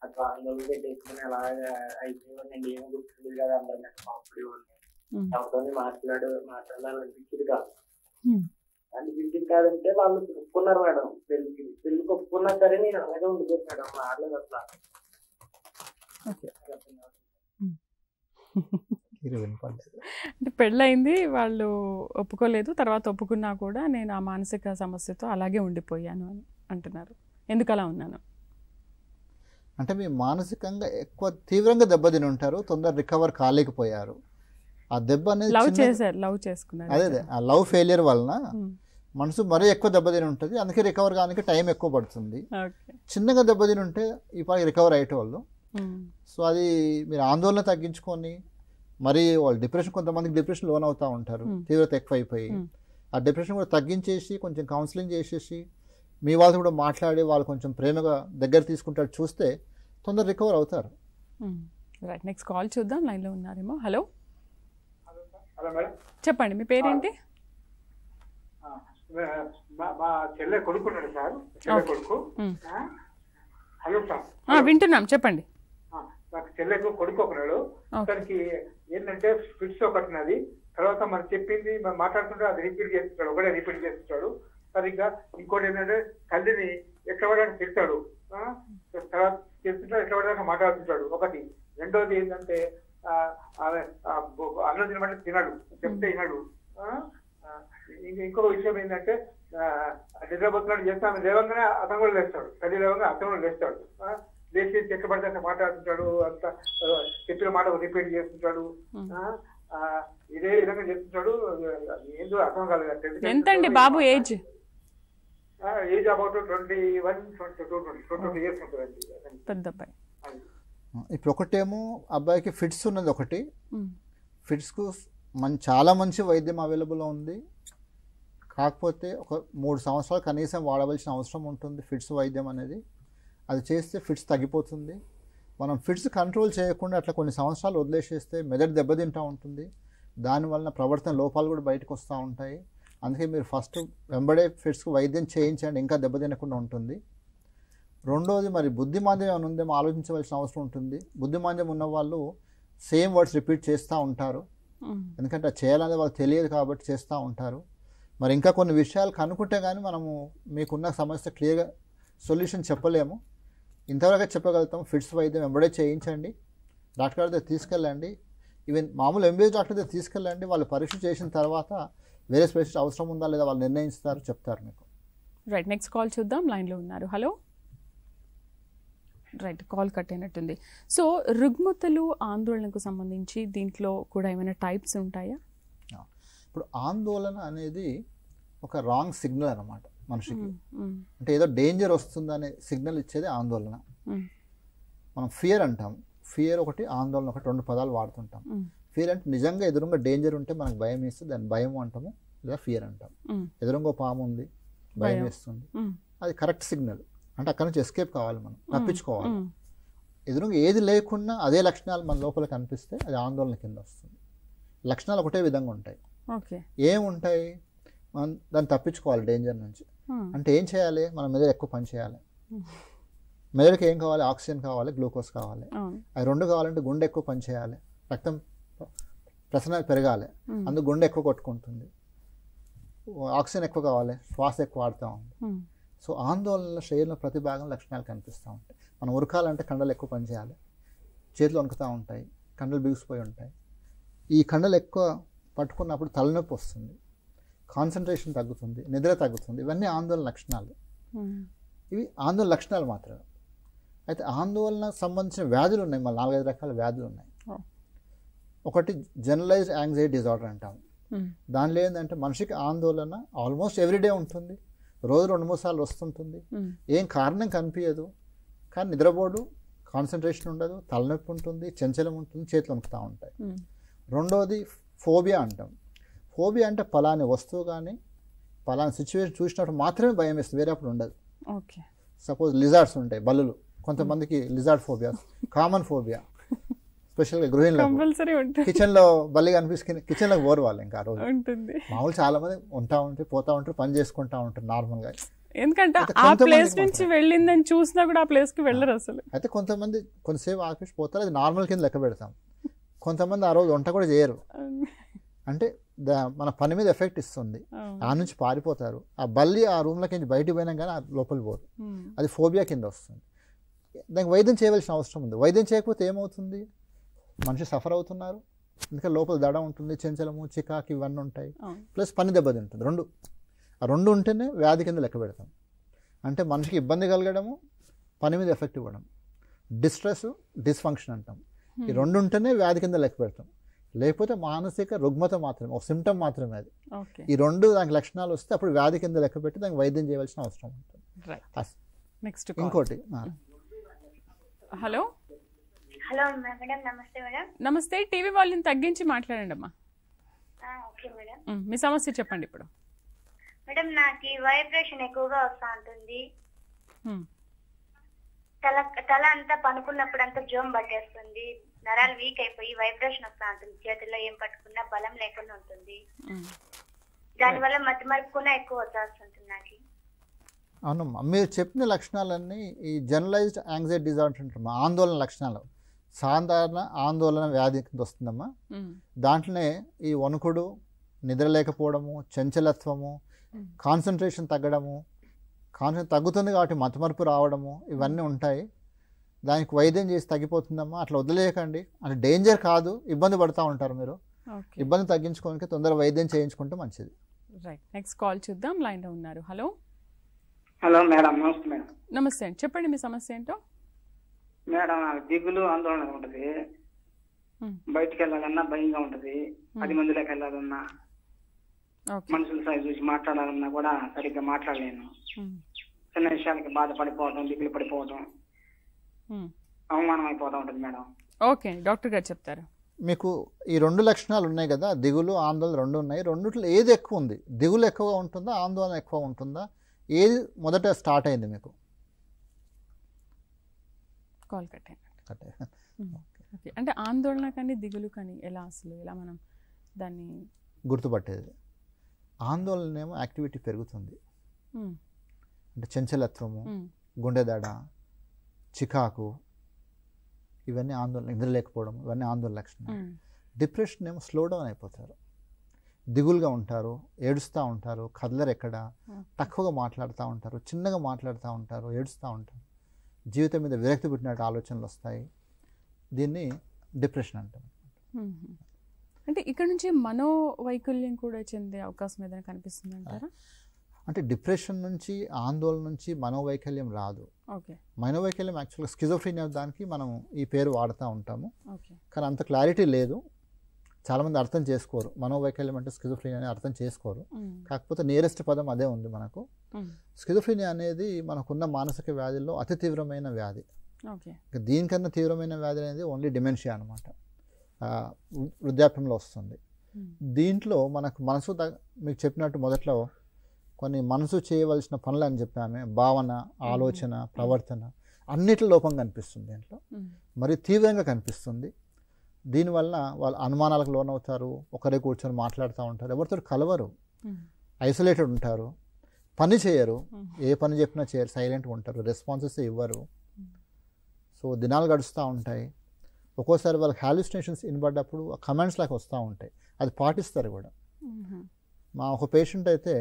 అట్లా లవ్ పెట్టేసుకుని అలాగా అయిపోయిందండి. ఏమో గుర్తుంది కదా, అందరినీ పంపేవాడిని, ఎవరితో మాట్లాడాలనిపించింది కాదు. అనిపించింది కాదంటే వాళ్ళు ఒప్పుకున్నారు మేడం, పెళ్లికి ఒప్పుకున్నా సరే నేను అలాగే ఉండిపోయి మేడం, మారలేదు అట్లా. అంటే పెళ్ళయింది, వాళ్ళు ఒప్పుకోలేదు, తర్వాత ఒప్పుకున్నా కూడా నేను ఆ మానసిక సమస్యతో అలాగే ఉండిపోయాను అని అంటున్నారు. ఎందుకు అలా ఉన్నాను అంటే మీ మానసికంగా ఎక్కువ తీవ్రంగా దెబ్బతిని ఉంటారు, తొందర రికవర్ కాలేకపోయారు. ఆ దెబ్బ అనేది లవ్ చేసుకున్నారు, అదే ఆ లవ్ ఫెయిలియర్ వలన మనసు మరీ ఎక్కువ దెబ్బతిని ఉంటుంది, అందుకే రికవర్ కానికి టైం ఎక్కువ పడుతుంది. చిన్నగా దెబ్బతిని ఉంటే ఈ పాకి రికవర్ అయ్యేటోళ్ళు. సో అది మీరు ఆందోళన తగ్గించుకొని, మరి వాళ్ళు డిప్రెషన్, కొంతమందికి డిప్రెషన్ లోన్ అవుతూ ఉంటారు తీవ్రత ఎక్కువ అయిపోయి, ఆ డిప్రెషన్ కూడా తగ్గించేసి కొంచెం కౌన్సిలింగ్ చేసేసి మీ వాళ్ళతో కూడా మాట్లాడి వాళ్ళు కొంచెం ప్రేమగా దగ్గర తీసుకుంటారు చూస్తే తొందర రికవర్ అవుతారు. రైట్, నెక్స్ట్ కాల్ చూద్దాం. లైన్లో ఉన్నారేమో. హలో హలో మేడం, చెప్పండి మీ పేరేంటి? మా చెల్లె కొడుకున్నాడు సార్, చెల్లె కొడుకు. హలో సార్, వింటున్నాం, చెప్పండి. నాకు చెల్లెకు కొడుకు ఒకనాడు, అతనికి ఏంటంటే ఫిట్స్ ఒకటినది. తర్వాత మనం చెప్పింది మనం మాట్లాడుతుంటే అది రిపీట్ చేస్తున్నాడు, ఒకటే రిపీట్ చేస్తున్నాడు. సరిగ్గా ఇంకోటి ఏంటంటే తల్లిని ఎట్లా పడడానికి తిడతాడు, తర్వాత తిడుతుంటే ఎట్లా పడడానికి మాట్లాడుతుంటాడు ఒకటి. రెండోది ఏంటంటే అన్నం తినమంటే తినడు, చెప్తే వినడు. ఇంకొక విషయం ఏంటంటే నిద్రపోతున్నాడు చేస్తాను, లేవంగానే అతను కూడా లేస్తాడు, తల్లి లేవంగా అతను కూడా లేస్తాడు. లేచి ఎట్లా పడితే అట్లా మాట్లాడుతుంటాడు, అంత చెప్పిన మాట రిపీట్ చేస్తుంటాడు. ఇదే విధంగా చేస్తుంటాడు. ఏందో అర్థం కాలేదు. ఎంతండి బాబు ఏజ్? ఏజ్ అబౌట్ 21-22 ఇయర్స్ ఉంటుందండి పెద్ద అబ్బాయి. ఇప్పుడు ఒకటేమో అబ్బాయికి ఫిట్స్ ఉన్నది ఒకటి, ఫిట్స్కు చాలా మంచి వైద్యం అవైలబుల్ ఉంది. కాకపోతే ఒక 3 సంవత్సరాలు కనీసం వాడవలసిన అవసరం ఉంటుంది ఫిట్స్ వైద్యం అనేది. అది చేస్తే ఫిట్స్ తగ్గిపోతుంది. మనం ఫిట్స్ కంట్రోల్ చేయకుండా అట్లా కొన్ని సంవత్సరాలు వదిలేసేస్తే మెదడు దెబ్బతింటూ ఉంటుంది, దానివల్ల ప్రవర్తన లోపాలు కూడా బయటకు వస్తూ ఉంటాయి. అందుకే మీరు ఫస్ట్ వెంబడే ఫిట్స్కు వైద్యం చేయించండి, ఇంకా దెబ్బతినకుండా ఉంటుంది. రెండోది మరి బుద్ధిమాంద్యం ఏమైనా ఉందేమో ఆలోచించవలసిన అవసరం ఉంటుంది. బుద్ధిమాంద్యం ఉన్న వాళ్ళు సేమ్ వర్డ్స్ రిపీట్ చేస్తూ ఉంటారు, ఎందుకంటే అది చేయాలనేది వాళ్ళకి తెలియదు కాబట్టి చేస్తూ ఉంటారు. మరి ఇంకా కొన్ని విషయాలు కనుక్కుంటే కానీ మనము మీకున్న సమస్య క్లియర్గా సొల్యూషన్ చెప్పలేము. ఇంతవరకే చెప్పగలుగుతాం. ఫిట్స్ వైద్యం వెంబడే చేయించండి, డాక్టర్ గారి దగ్గర తీసుకెళ్ళండి. ఈవెన్ మామూలు ఎంబీబీఎస్ డాక్టర్ దగ్గర తీసుకెళ్ళండి. వాళ్ళు పరీక్ష చేసిన తర్వాత వేరే స్పెషలిస్ట్ అవసరం ఉందా లేదా వాళ్ళు నిర్ణయిస్తారు, చెప్తారు మీకు. రైట్, నెక్స్ట్ కాల్ చూద్దాం. లైన్లో ఉన్నారు. హలో. రైట్, కాల్ కట్ అయినట్టుంది. సో రుగ్మతలు ఆందోళనకు సంబంధించి దీంట్లో కూడా ఏమైనా టైప్స్ ఉంటాయా? ఇప్పుడు ఆందోళన అనేది ఒక రాంగ్ సిగ్నల్ అన్నమాట మనిషికి. అంటే ఏదో డేంజర్ వస్తుందనే సిగ్నల్ ఇచ్చేది ఆందోళన. మనం ఫియర్ అంటాం, ఫియర్ ఒకటి, ఆందోళన ఒకటి, 2 పదాలు వాడుతుంటాం. ఫియర్ అంటే నిజంగా ఎదురుగా డేంజర్ ఉంటే మనకు భయం వేస్తే దాన్ని భయం అంటాము, లేదా ఫియర్ అంటాం. ఎదురుగా పాము ఉంది, భయం వేస్తుంది, అది కరెక్ట్ సిగ్నల్. అంటే అక్కడ నుంచి ఎస్కేప్ కావాలి, మనం తప్పించుకోవాలి. ఎదురుగా ఏది లేకున్నా అదే లక్షణాలు మన లోపల కనిపిస్తే అది ఆందోళన కింద వస్తుంది. లక్షణాలు ఒకటే విధంగా ఉంటాయి. ఏముంటాయి? మనం దాన్ని తప్పించుకోవాలి డేంజర్ నుంచి. అంటే ఏం చేయాలి? మనం మెదడు ఎక్కువ పని చేయాలి. మెదడుకి ఏం కావాలి? ఆక్సిజన్ కావాలి, గ్లూకోజ్ కావాలి. అవి 2 కావాలంటే గుండె ఎక్కువ పని చేయాలి, రక్తం ప్రసరణ పెరగాలి, అందుకు గుండె ఎక్కువ కొట్టుకుంటుంది. ఆక్సిజన్ ఎక్కువ కావాలి, శ్వాస ఎక్కువ ఆడుతూ ఉంది. సో ఆందోళనలో శరీరంలో ప్రతి భాగం లక్షణాలు కనిపిస్తూ ఉంటాయి. మనం ఉరకాలంటే కండలు ఎక్కువ పని చేయాలి, చేతులు వణుకుతూ ఉంటాయి, కండలు బిగుసిపోయి ఉంటాయి. ఈ కండలు ఎక్కువ పట్టుకున్నప్పుడు తలనొప్పి వస్తుంది, కాన్సన్ట్రేషన్ తగ్గుతుంది, నిద్ర తగ్గుతుంది. ఇవన్నీ ఆందోళన లక్షణాలు. ఇవి ఆందోళన లక్షణాలు మాత్రమే. అయితే ఆందోళన సంబంధించిన వ్యాధులు ఉన్నాయి, మళ్ళీ 4-5 రకాల వ్యాధులు ఉన్నాయి. ఒకటి జనరలైజ్డ్ యాంగ్జైటీ డిజార్డర్ అంటాం. దానిలో ఏంటంటే మనిషికి ఆందోళన ఆల్మోస్ట్ ఎవ్రీడే ఉంటుంది, రోజు 2-3 సార్లు వస్తుంటుంది. ఏం కారణం కనిపించదు, కానీ నిద్రపోడు, కాన్సన్ట్రేషన్ ఉండదు, తలనొప్పి ఉంటుంది, చంచలం ఉంటుంది, చేతులు వణుకుతూ ఉంటాయి. రెండోది ఫోబియా అంటాం. ఫోబియా అంటే పలాని వస్తువు కానీ పలాని సిచ్యువేషన్ చూసినప్పుడు మాత్రమే భయం వేస్తుంది, వేరే అప్పుడు ఉండదు. సపోజ్ లిజార్డ్స్ ఉంటాయి, బల్లులు, కొంతమందికి లిజార్డ్ ఫోబియా కామన్ ఫోబియా. స్పెషల్గా గృహిణులు కిచెన్లో బల్లి కనిపిస్తుంది, కిచెన్లోకి పోరు వాళ్ళు ఇంకా ఆ రోజు. మామూలు చాలా మంది పోతా ఉంటారు, పని చేసుకుంటా ఉంటారు నార్మల్గా. ఎందుకంటే ఆ ప్లేస్ నుంచి వెళ్ళిందని చూసినా కూడా ఆ ప్లేస్కి వెళ్ళరు అసలు. అయితే కొంతమంది కొంతసేపు ఆఫీస్ పోతారు, అది నార్మల్ కింద లెక్క పెడతాం. కొంతమంది ఆ రోజు వంట కూడా చేయరు, అంటే మన పని మీద ఎఫెక్ట్ ఇస్తుంది, ఆ నుంచి పారిపోతారు. ఆ బల్లి ఆ రూమ్లోకి నుంచి బయటకు పోయినా కానీ ఆ లోపల పోరు, అది ఫోబియా కింద వస్తుంది. దానికి వైద్యం చేయవలసిన అవసరం ఉంది. వైద్యం చేయకపోతే ఏమవుతుంది? మనిషి సఫర్ అవుతున్నారు, ఎందుకంటే లోపల దడ ఉంటుంది, చెంచలము, చికాకు ఇవన్నీ ఉంటాయి, ప్లస్ పని దెబ్బతింటుంది. 2 ఆ 2 ఉంటేనే వ్యాధి కింద లెక్క పెడతాం. అంటే మనిషికి ఇబ్బంది కలగడము, పని మీద ఎఫెక్ట్ ఇవ్వడం. డిస్ట్రెస్, డిస్ఫంక్షన్ అంటాం. ఈ రెండు ఉంటేనే వ్యాధి కింద లెక్క పెడతాం. లేకపోతే మానసిక రుగ్మత మాత్రమే, ఒక సిమ్టమ్ మాత్రమే అది. ఈ రెండు దానికి లక్షణాలు వస్తే అప్పుడు వ్యాధి కింద లెక్క పెట్టి దానికి వైద్యం చేయవలసిన అవసరం ఉంటుంది. ఇంకోటి, హలో హలో మేడం, నమస్తే మేడం. నమస్తే, టీవీ వాల్యూమ్ తగ్గించి మాట్లాడండి అమ్మా. Okay madam. మీ సమస్య చెప్పండి ఇప్పుడు. మేడం నాకు వైబ్రేషన్ ఎక్కువగా వస్తూ ఉంటుంది. తల అంతా పనుకున్నప్పుడు అంతా జోమ్ పట్టేస్తుంది, నరాలు వీక్ అయిపోయి వైబ్రేషన్ వస్తూ ఉంటుంది, చేతుల్లో ఏం పట్టుకున్నా బలం లేకుండా ఉంటుంది. దానివల్ల మతి మరుపు కూడా ఎక్కువ వచ్చేస్తుంటుంది నాకు. అవునమ్మా, మీరు చెప్పిన లక్షణాలన్నీ ఈ జనరలైజ్డ్ యాంగ్జైటీ డిజార్డర్ అంటారమ్మా, ఆందోళన లక్షణాలు. సాధారణ ఆందోళన వ్యాధి కింద వస్తుందమ్మా. దాంట్లోనే ఈ వణుకుడు, నిద్ర లేకపోవడము, చంచలత్వము, కాన్సన్ట్రేషన్ తగ్గడము, కాన్సన్ట్రేషన్ తగ్గుతుంది కాబట్టి మతమరుపు రావడము, ఇవన్నీ ఉంటాయి. దానికి వైద్యం చేసి తగ్గిపోతుందమ్మా. అట్లా వదిలేయకండి, అంటే డేంజర్ కాదు, ఇబ్బంది పడుతూ ఉంటారు మీరు. ఇబ్బంది తగ్గించుకోవడానికి తొందరగా వైద్యం చేయించుకుంటే మంచిది. రైట్, నెక్స్ట్ కాల్ చూద్దాం. లైన్లో ఉన్నారు. హలో హలో మేడం, నమస్తే మేడం. నమస్తే అండి, చెప్పండి మీ సమస్య ఏంటో. మేడం నాకు దిగులు, ఆందోళన ఉంటది. బయటికి వెళ్ళాలన్నా భయంగా ఉంటది, 10 మందిలోకి వెళ్ళాలన్నా, మనుషుల సైజు చూసి మాట్లాడాలన్నా కూడా సరిగ్గా మాట్లాడలేను. చిన్న విషయాలకి బాధపడిపోవడం, దిగులు పడిపోవడం, అవమానం అయిపోతూ ఉంటుంది మేడం. ఓకే, డాక్టర్ గారు చెప్తారు. మీకు ఈ రెండు లక్షణాలు ఉన్నాయి కదా, దిగులు, ఆందోళన రెండు ఉన్నాయి. రెండిట్లో ఏది ఎక్కువ ఉంది? దిగులు ఎక్కువగా ఉంటుందా, ఆందోళన ఎక్కువ ఉంటుందా? ఏది మొదట స్టార్ట్ అయింది మీకు? కాల్ కట్ ఓకే, అంటే ఆందోళన కానీ దిగులు కానీ ఎలా, అసలు ఎలా మనం దాన్ని గుర్తుపట్టేది? ఆందోళన ఏమో యాక్టివిటీ పెరుగుతుంది, అంటే చంచలత్వము, గుండె దడ, చికాకు, ఇవన్నీ ఆందోళన, నిద్ర లేకపోవడం, ఇవన్నీ ఆందోళన లక్షణాలు. డిప్రెషన్ ఏమో స్లో డౌన్ అయిపోతారు, దిగులుగా ఉంటారు, ఏడుస్తూ ఉంటారు, కదలరు, ఎక్కడ తక్కువగా మాట్లాడుతూ ఉంటారు, చిన్నగా మాట్లాడుతూ ఉంటారు, ఏడుస్తూ ఉంటారు, జీవితం మీద విరక్తి పుట్టినట్టు ఆలోచనలు వస్తాయి. దీన్ని డిప్రెషన్ అంటాం. అంటే ఇక్కడ నుంచి మనోవైకల్యం కూడా చెందే అవకాశం ఏదైనా కనిపిస్తుంది అంటారా? అంటే డిప్రెషన్ నుంచి, ఆందోళన నుంచి మనోవైకల్యం రాదు. మనోవైకల్యం యాక్చువల్గా స్కిజోఫ్రీనియా, దానికి మనం ఈ పేరు వాడుతూ ఉంటాము, కానీ అంత క్లారిటీ లేదు. చాలామంది అర్థం చేసుకోరు, మనోవైకల్యం అంటే స్కిజోఫ్రీనియా అని అర్థం చేసుకోరు. కాకపోతే నియరెస్ట్ పదం అదే ఉంది మనకు. స్కిజోఫ్రీనియా అనేది మనకున్న మానసిక వ్యాధుల్లో అతి తీవ్రమైన వ్యాధి. దీనికన్నా తీవ్రమైన వ్యాధి అనేది ఓన్లీ డిమెన్షియా అనమాట, వృద్ధాప్యంలో వస్తుంది. దీంట్లో మనకు మనసు, మీకు చెప్పినట్టు మొదట్లో కొన్ని మనసు చేయవలసిన పనులు అని చెప్పామే, భావన, ఆలోచన, ప్రవర్తన, అన్నిటి లోపం కనిపిస్తుంది దీంట్లో, మరి తీవ్రంగా కనిపిస్తుంది. దీనివల్ల వాళ్ళు అనుమానాలకు లోనవుతారు, ఒకరే కూర్చొని మాట్లాడుతూ ఉంటారు, ఎవరితో కలవరు, ఐసోలేటెడ్ ఉంటారు, పని చేయరు, ఏ పని చెప్పినా చేయరు, సైలెంట్గా ఉంటారు, రెస్పాన్సెస్ ఇవ్వరు. సో దినాలు గడుస్తూ ఉంటాయి. ఒక్కోసారి వాళ్ళకి హాల్యూసినేషన్స్ వినబడ్డప్పుడు కమెంట్స్ లాగా వస్తూ ఉంటాయి, అది పాటిస్తారు కూడా. మా ఒక పేషెంట్ అయితే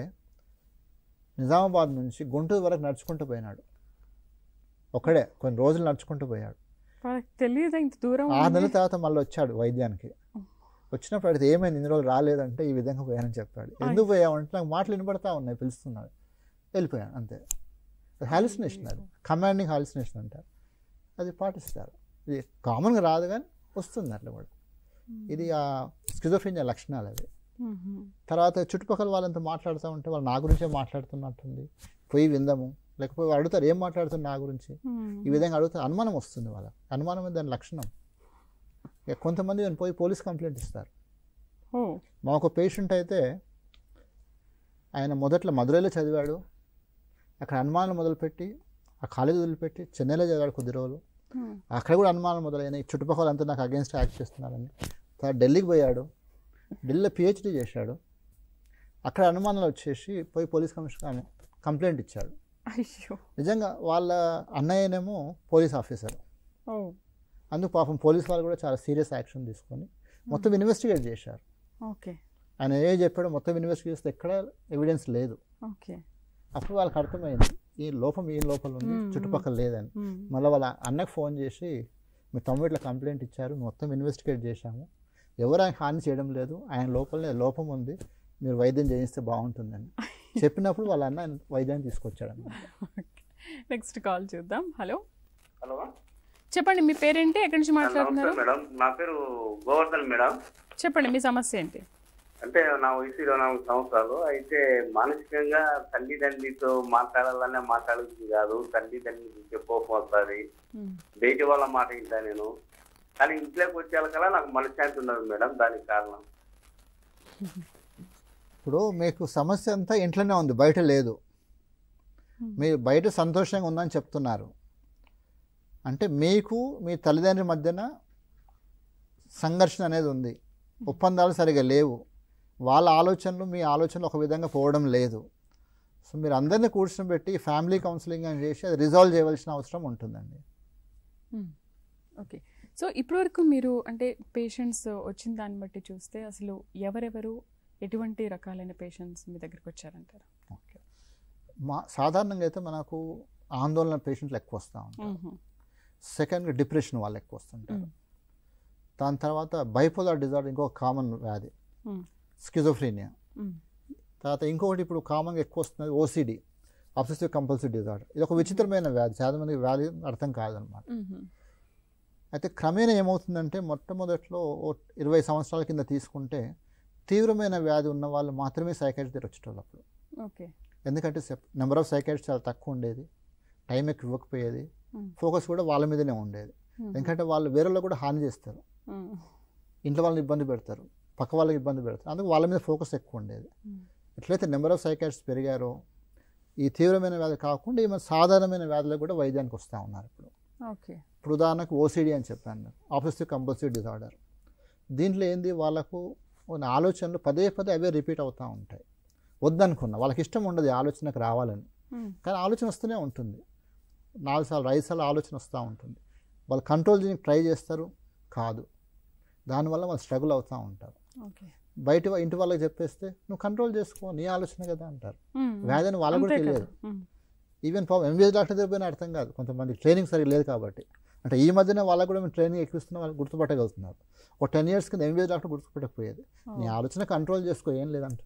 నిజామాబాద్ నుంచి గుంటూరు వరకు నడుచుకుంటూ పోయినాడు, ఒక్కడే కొన్ని రోజులు నడుచుకుంటూ పోయాడు. తెలియదు ఇంత దూరం. 6 నెలల తర్వాత మళ్ళీ వచ్చాడు వైద్యానికి. వచ్చినప్పుడు అడిగితే ఏమైంది ఇన్ని రోజులు రాలేదంటే ఈ విధంగా పోయానని చెప్పాడు. ఎందుకు పోయామంటే నాకు మాటలు వినబడతా ఉన్నాయి, పిలుస్తున్నాడు, వెళ్ళిపోయాను అంతే. హాల్యూసినేషన్, అది కమాండింగ్ హాల్యూసినేషన్ అంటారు, అది పాటిస్తారు. ఇది కామన్గా రాదు కానీ వస్తుంది అట్లా కూడా. ఇది ఆ స్కిజోఫ్రీనియా లక్షణాలు అవి. తర్వాత చుట్టుపక్కల వాళ్ళంతా మాట్లాడుతూ ఉంటే వాళ్ళు నా గురించే మాట్లాడుతున్నట్టుంది, పోయి విందాము, లేకపోతే అడుగుతారు ఏం మాట్లాడుతున్నారు నా గురించి, ఈ విధంగా అడుగుతారు, అనుమానం వస్తుంది వాళ్ళకి. అనుమానం దాని లక్షణం. కొంతమంది పోయి పోలీస్ కంప్లైంట్ ఇస్తారు. మా ఒక పేషెంట్ అయితే ఆయన మొదట్లో మధురైలో చదివాడు, అక్కడ అనుమానాలు మొదలుపెట్టి ఆ కాలేజీ వదిలిపెట్టి చెన్నైలో చదివాడు కొద్ది రోజులు, అక్కడ కూడా అనుమానాలు మొదలైనాయి, చుట్టుపక్కల అంతా నాకు అగేన్స్ట్ యాక్ట్ చేస్తున్నారని. తర్వాత ఢిల్లీకి పోయాడు, ఢిల్లీలో పిహెచ్డీ చేశాడు, అక్కడ అనుమానాలు వచ్చేసి పోయి పోలీస్ కమిషనర్ కంప్లైంట్ ఇచ్చాడు. నిజంగా వాళ్ళ అన్నయ్యనేమో పోలీస్ ఆఫీసర్, అందుకు పాపం పోలీస్ వాళ్ళు కూడా చాలా సీరియస్ యాక్షన్ తీసుకొని మొత్తం ఇన్వెస్టిగేట్ చేశారు. ఆయన ఏ చెప్పాడో మొత్తం ఇన్వెస్టిగేట్ చేస్తే ఎక్కడ ఎవిడెన్స్ లేదు. అప్పుడు వాళ్ళకి అర్థమైంది ఈ లోపం ఈ లోపల ఉంది, చుట్టుపక్కల లేదని. మళ్ళీ వాళ్ళ అన్నకు ఫోన్ చేసి మీ తమ్ముడు ఇట్లా కంప్లైంట్ ఇచ్చారు, మొత్తం ఇన్వెస్టిగేట్ చేశాము, ఎవరు ఆయన హాని చేయడం లేదు, ఆయన లోపలనే లోపం ఉంది, మీరు వైద్యం చేయిస్తే బాగుంటుందని చెప్పినప్పుడు వాళ్ళ అన్న వైద్యాన్ని తీసుకొచ్చాడు. నెక్స్ట్ కాల్ చూద్దాం. హలో హలో చెప్పండి మీ పేరేంటి, ఎక్కడి నుంచి మాట్లాడుతున్నారు? మేడం నా పేరు గోవర్ధన్ మేడం. చెప్పండి మీ సమస్య ఏంటి? అంటే నా వయసు 24 సంవత్సరాలు. అయితే మానసికంగా తల్లిదండ్రితో మాట్లాడాలనే మాట్లాడుతుంది కాదు, తల్లిదండ్రి చూసే కోపం వస్తుంది, బయటి వాళ్ళ మాట ఇంటా నేను. కానీ ఇంట్లోకి వచ్చేకల్లా నాకు మనశ్శాంతి ఉండదు మేడం. దానికి కారణం ఇప్పుడు మీకు సమస్య అంతా ఇంట్లోనే ఉంది, బయట లేదు. మీరు బయట సంతోషంగా ఉందని చెప్తున్నారు అంటే మీకు మీ తల్లిదండ్రుల మధ్యన సంఘర్షణ అనేది ఉంది, ఒప్పందాలు సరిగా లేవు, వాళ్ళ ఆలోచనలు మీ ఆలోచనలు ఒక విధంగా పోవడం లేదు. సో మీరు అందరినీ కూర్చొని పెట్టి ఫ్యామిలీ కౌన్సిలింగ్ అని చేసి అది రిజాల్వ్ చేయవలసిన అవసరం ఉంటుందండి. ఓకే. సో ఇప్పటివరకు మీరు అంటే పేషెంట్స్ వచ్చిన దాన్ని బట్టి చూస్తే అసలు ఎవరెవరు ఎటువంటి రకాలైన పేషెంట్స్ మీ దగ్గరికి వచ్చారంటారు? ఓకే, సాధారణంగా అయితే మనకు ఆందోళన పేషెంట్లు ఎక్కువ వస్తూ ఉంటారు. సెకండ్గా డిప్రెషన్ వాళ్ళు ఎక్కువ వస్తుంటారు. దాని తర్వాత బైపోలార్ డిజార్డర్ ఇంకొక కామన్ వ్యాధి, స్కిజోఫ్రీనియా. తర్వాత ఇంకొకటి ఇప్పుడు కామన్గా ఎక్కువ వస్తున్నది ఓసిడి, అబ్సెసివ్ కంపల్సివ్ డిజార్డర్. ఇది ఒక విచిత్రమైన వ్యాధి, చాలా మందికి వ్యాధి అర్థం కాదనమాట. అయితే క్రమేణా ఏమవుతుందంటే మొట్టమొదట్లో 20 సంవత్సరాల కింద తీసుకుంటే తీవ్రమైన వ్యాధి ఉన్న వాళ్ళు మాత్రమే సైకాట్రిస్ట్ వచ్చేటోళ్ళు అప్పుడు. ఓకే. ఎందుకంటే నెంబర్ ఆఫ్ సైకాట్రిస్ట్ చాలా తక్కువ ఉండేది, టైం ఎక్కువ ఇవ్వకపోయేది, ఫోకస్ కూడా వాళ్ళ మీదనే ఉండేది. ఎందుకంటే వాళ్ళు వేరేలో కూడా హాని చేస్తారు, ఇంట్లో వాళ్ళని ఇబ్బంది పెడతారు, పక్క వాళ్ళకి ఇబ్బంది పెడతారు, అందుకు వాళ్ళ మీద ఫోకస్ ఎక్కువ ఉండేది. ఎట్లయితే నెంబర్ ఆఫ్ సైకాట్రిస్ట్ పెరిగారో ఈ తీవ్రమైన వ్యాధి కాకుండా ఈ సాధారణమైన వ్యాధులకు కూడా వైద్యానికి వస్తూ ఉన్నారు ఇప్పుడు. ఓకే. ఇప్పుడు ఉదాహరణకు ఓసిడి అని చెప్పాను, ఆబ్సెసివ్ కంపల్సివ్ డిజార్డర్. దీంట్లో ఏంది, వాళ్ళకు ఆలోచనలు పదే పదే అవే రిపీట్ అవుతూ ఉంటాయి. వద్దనుకున్నా వాళ్ళకి ఇష్టం ఉండదు ఆలోచనకు రావాలని, కానీ ఆలోచన వస్తూనే ఉంటుంది. 4 సార్లు 5 సార్లు ఆలోచన వస్తూ ఉంటుంది. వాళ్ళు కంట్రోల్ చేయడానికి ట్రై చేస్తారు, కాదు. దానివల్ల వాళ్ళు స్ట్రగుల్ అవుతూ ఉంటారు. బయట ఇంటి వాళ్ళకి చెప్పేస్తే నువ్వు కంట్రోల్ చేసుకో, నీ ఆలోచన కదా అంటారు. వ్యాధి అని వాళ్ళకు కూడా తెలియదు. ఈవెన్ ఎంబీబీఎస్ డాక్టర్ దగ్గర పోయినా అర్థం కాదు, కొంతమంది ట్రైనింగ్ సరిగ్గా లేదు కాబట్టి. అంటే ఈ మధ్యన వాళ్ళకు కూడా మేము ట్రైనింగ్ ఎక్కిస్తున్నాం, వాళ్ళు గుర్తుపట్టగలుగుతున్నారు. ఒక 10 years కింద ఎంబీబీఎస్ డాక్టర్ గుర్తుపట్టకపోయేది. నీ ఆలోచన కంట్రోల్ చేసుకో, ఏం లేదంట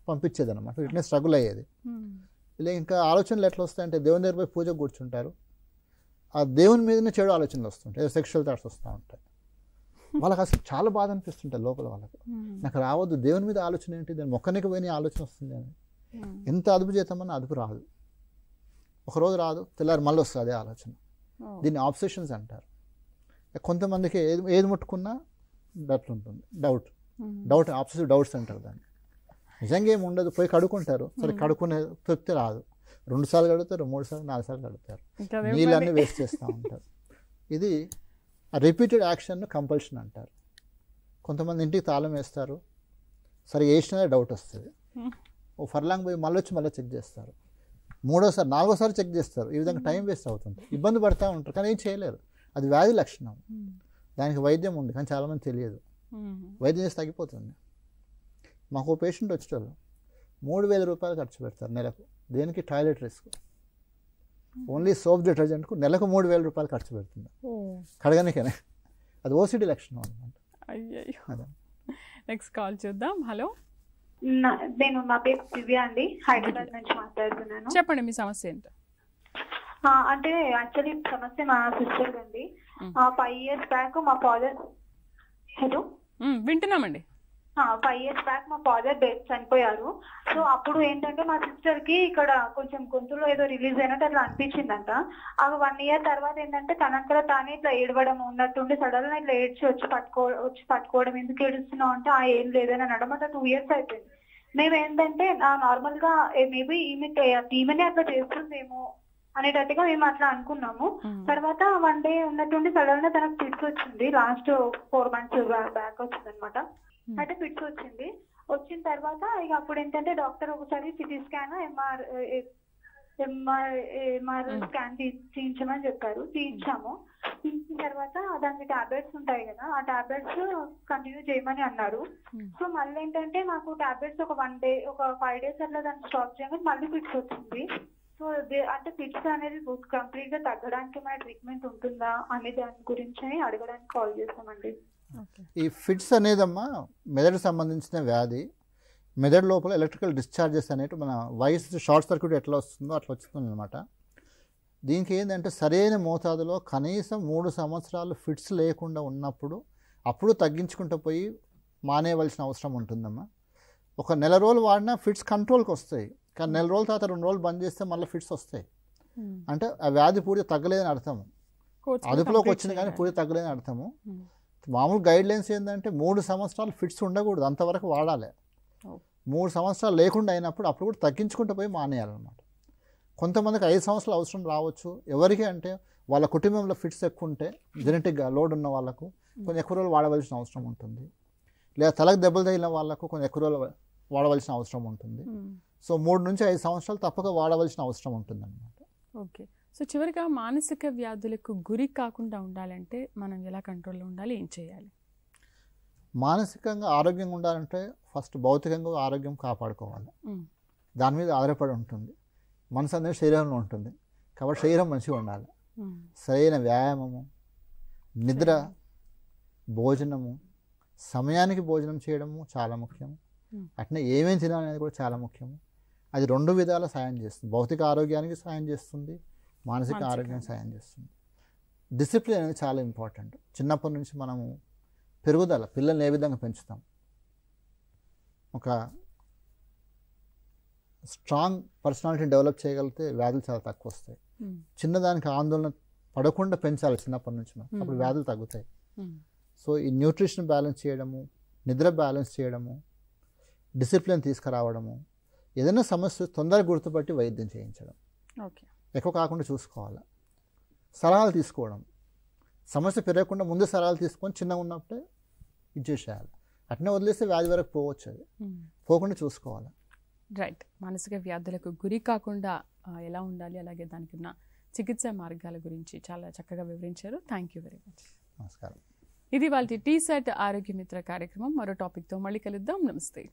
పంపించేది అనమాట. ఇట్లనే స్ట్రగుల్ అయ్యేది. ఇలా ఇంకా ఆలోచనలు ఎట్లా వస్తాయంటే దేవుని దగ్గర పోయి పూజకు కూర్చుంటారు, ఆ దేవుని మీదనే చెడు ఆలోచనలు వస్తుంటాయి, సెక్షువల్ థాట్స్ వస్తూ ఉంటాయి. వాళ్ళకి అసలు చాలా బాధ అనిపిస్తుంటాయి లోపల. వాళ్ళకు నాకు రావద్దు, దేవుని మీద ఆలోచన ఏంటి, నేను మొక్కనికి పోయిన ఆలోచన వస్తుంది అని. ఎంత అదుపు చేద్దామన్నా అదుపు రాదు, ఒకరోజు రాదు, తెల్లారి మళ్ళీ వస్తుంది అదే ఆలోచన. దీన్ని ఆబ్సెషన్స్ అంటారు. కొంతమందికి ఏది ముట్టుకున్నా డౌట్ ఉంటుంది, డౌట్ ఆబ్సెసివ్ డౌట్స్ అంటారు దాన్ని. నిజంగా ఏమి ఉండదు, పోయి కడుక్కుంటారు, సరే కడుక్కునే తృప్తి రాదు, 2 సార్లు కడుగుతారు, 3 సార్లు 4 సార్లు కడుగుతారు, నీళ్ళన్నీ వేస్ట్ చేస్తూ ఉంటారు. ఇది రిపీటెడ్ యాక్షన్ కంపల్షన్ అంటారు. కొంతమంది ఇంటికి తాళం వేస్తారు, సరే వేసినా డౌట్ వస్తుంది, ఓ ఫర్లాంగ్ పోయి మళ్ళీ వచ్చి మళ్ళీ చెక్ చేస్తారు, 3వసారి 4వసారి చెక్ చేస్తారు. ఈ విధంగా టైం వేస్ట్ అవుతుంది, ఇబ్బంది పడుతూ ఉంటారు, కానీ ఏం చేయలేరు. అది వ్యాధి లక్షణం, దానికి వైద్యం ఉంది, కానీ చాలామంది తెలియదు. వైద్యం చేసి తగ్గిపోతుంది. మాకు పేషెంట్ వచ్చేటోళ్ళు 3,000 రూపాయలు ఖర్చు పెడతారు నెలకు. దేనికి? Toilet risk. ఓన్లీ సోప్ డిటర్జెంట్కు నెలకు 3,000 రూపాయలు ఖర్చు పెడుతుంది కడగనికనే. అది ఓసిడి లక్షణం అనమాట. అయ్యో. నెక్స్ట్ కాల్ చూద్దాం. హలో, నేను నా పేరు దివ్య అండి, హైదరాబాద్ నుంచి మాట్లాడుతున్నాను. చెప్పండి మీ సమస్య ఏంటో. అంటే యాక్చువల్లీ సమస్య మా సిస్టర్ అండి. 5 years బ్యాక్ మా ఫాదర్, హలో వింటున్నామండి, 5 years బ్యాక్ మా ఫాదర్ చనిపోయారు. సో అప్పుడు ఏంటంటే మా సిస్టర్ కి ఇక్కడ కొంచెం గొంతులో ఏదో రిలీజ్ అయినట్టు అట్లా అనిపించిందంట. ఆ 1 year తర్వాత ఏంటంటే తనంతలో తానే ఇట్లా ఏడవడం ఉన్నట్టుండి సడన్ గా ఇట్లా ఏడ్చి వచ్చి పట్టుకోవడం, ఎందుకు ఏడుస్తున్నావు అంటే ఏం లేదని అనడం. అట్లా 2 years అయిపోయింది. మేము ఏంటంటే నార్మల్ గా మేబీ ఈమెనే అట్లా చేస్తుందేమో అనేటట్టుగా మేము అట్లా అనుకున్నాము. తర్వాత 1 day ఉన్నట్టుండి సడన్ గా తనకు ఫిట్స్ వచ్చింది. లాస్ట్ 4 months బ్యాక్ వచ్చింది అనమాట. అయితే ఫిట్స్ వచ్చింది. వచ్చిన తర్వాత ఇక అప్పుడు ఏంటంటే డాక్టర్ ఒకసారి సిటీ స్కాన్ ఎంఆర్ స్కాన్ తీయించమని చెప్పారు. తీయించాము. తీయించిన తర్వాత దానికి టాబ్లెట్స్ ఉంటాయి కదా, ఆ టాబ్లెట్స్ కంటిన్యూ చేయమని అన్నారు. సో మళ్ళీ ఏంటంటే మాకు టాబ్లెట్స్ ఒక 5 days అట్లా దాన్ని స్టాప్ చేయగానే మళ్ళీ ఫిట్స్ వచ్చింది. సో అంటే ఫిట్స్ అనేది కంప్లీట్ గా తగ్గడానికి మన ట్రీట్మెంట్ ఉంటుందా అనే దాని గురించి అడగడానికి కాల్ చేస్తామండి. ఈ ఫిట్స్ అనేదమ్మా మెదడుకు సంబంధించిన వ్యాధి. మెదడు లోపల ఎలక్ట్రికల్ డిశ్చార్జెస్ అనేవి మన వాయిస్ షార్ట్ సర్క్యూట్ ఎట్లా వస్తుందో అట్లా వస్తుంది అనమాట. దీనికి ఏంటంటే సరైన మోతాదులో కనీసం 3 సంవత్సరాలు ఫిట్స్ లేకుండా ఉన్నప్పుడు అప్పుడు తగ్గించుకుంటూ పోయి మానేయవలసిన అవసరం ఉంటుందమ్మా. ఒక నెల రోజులు వాడినా ఫిట్స్ కంట్రోల్కి వస్తాయి, కానీ నెల రోజుల తర్వాత 2 రోజులు బంద్ చేస్తే మళ్ళీ ఫిట్స్ వస్తాయి. అంటే ఆ వ్యాధి పూర్తి తగ్గలేదని అర్థము, అదుపులోకి వచ్చింది కానీ పూర్తి తగ్గలేదని అర్థము. మామూలు గైడ్ లైన్స్ ఏంటంటే 3 సంవత్సరాలు ఫిట్స్ ఉండకూడదు, అంతవరకు వాడాలి. 3 సంవత్సరాలు లేకుండా అయినప్పుడు అప్పుడు కూడా తగ్గించుకుంటూ పోయి మానేయాలన్నమాట. కొంతమందికి 5 సంవత్సరాలు అవసరం రావచ్చు. ఎవరికి అంటే వాళ్ళ కుటుంబంలో ఫిట్స్ ఎక్కువ ఉంటే, జెనెటిక్గా లోడ్ ఉన్న వాళ్ళకు కొంచెం ఎక్కువ రోజులు వాడవలసిన అవసరం ఉంటుంది, లేదా తలకు దెబ్బలు తగిలిన వాళ్ళకు కొంచెం ఎక్కువ రోజులు వాడవలసిన అవసరం ఉంటుంది. సో 3 నుంచి 5 సంవత్సరాలు తప్పక వాడవలసిన అవసరం ఉంటుంది అన్నమాట. ఓకే. సో చివరిగా మానసిక వ్యాధులకు గురి కాకుండా ఉండాలంటే మనం ఎలా కంట్రోల్లో ఉండాలి, ఏం చేయాలి? మానసికంగా ఆరోగ్యంగా ఉండాలంటే ఫస్ట్ భౌతికంగా ఆరోగ్యం కాపాడుకోవాలి. దాని మీద ఆధారపడి ఉంటుంది. మనసు అనేది శరీరంలో ఉంటుంది కాబట్టి శరీరం మంచిగా ఉండాలి. సరైన వ్యాయామము, నిద్ర, భోజనము, సమయానికి భోజనం చేయడము చాలా ముఖ్యం. అట్నే ఏమేమి తినాలనేది కూడా చాలా ముఖ్యము. అది 2 విధాల సాయం చేస్తుంది. భౌతిక ఆరోగ్యానికి సాయం చేస్తుంది, మానసిక ఆరోగ్యానికి సాయం చేస్తుంది. డిసిప్లిన్ అనేది చాలా ఇంపార్టెంట్. చిన్నప్పటి నుంచి మనము పెరుగుదల, పిల్లల్ని ఏ విధంగా పెంచుతాం, ఒక స్ట్రాంగ్ పర్సనాలిటీని డెవలప్ చేయగలిగితే వ్యాధులు చాలా తక్కువ వస్తాయి. చిన్నదానికి ఆందోళన పడకుండా పెంచాలి చిన్నప్పటి నుంచి, అప్పుడు వ్యాధులు తగ్గుతాయి. సో ఈ న్యూట్రిషన్ బ్యాలెన్స్ చేయడము, నిద్ర బ్యాలెన్స్ చేయడము, డిసిప్లిన్ తీసుకురావడము, ఏదైనా సమస్య తొందరగా గుర్తుపట్టి వైద్యం చేయించడం, ఎక్కువ కాకుండా చూసుకోవాలి. సలహాలు తీసుకోవడం, సమస్య పెరగకుండా ముందు సలహాలు తీసుకొని చిన్నగా ఉన్నప్పుడే ఇచ్చేసేయాలి. అట్నే వదిలేస్తే వ్యాధి వరకు పోవచ్చు, అది పోకుండా చూసుకోవాలి. రైట్. మానసిక వ్యాధులకు గురి కాకుండా ఎలా ఉండాలి, అలాగే దానికి ఉన్న చికిత్సా మార్గాల గురించి చాలా చక్కగా వివరించారు. Thank you very much. నమస్కారం. ఇది వాళ్ళ టీసెట్ ఆరోగ్య మిత్ర కార్యక్రమం. మరో టాపిక్తో మళ్ళీ కలుద్దాం. నమస్తే.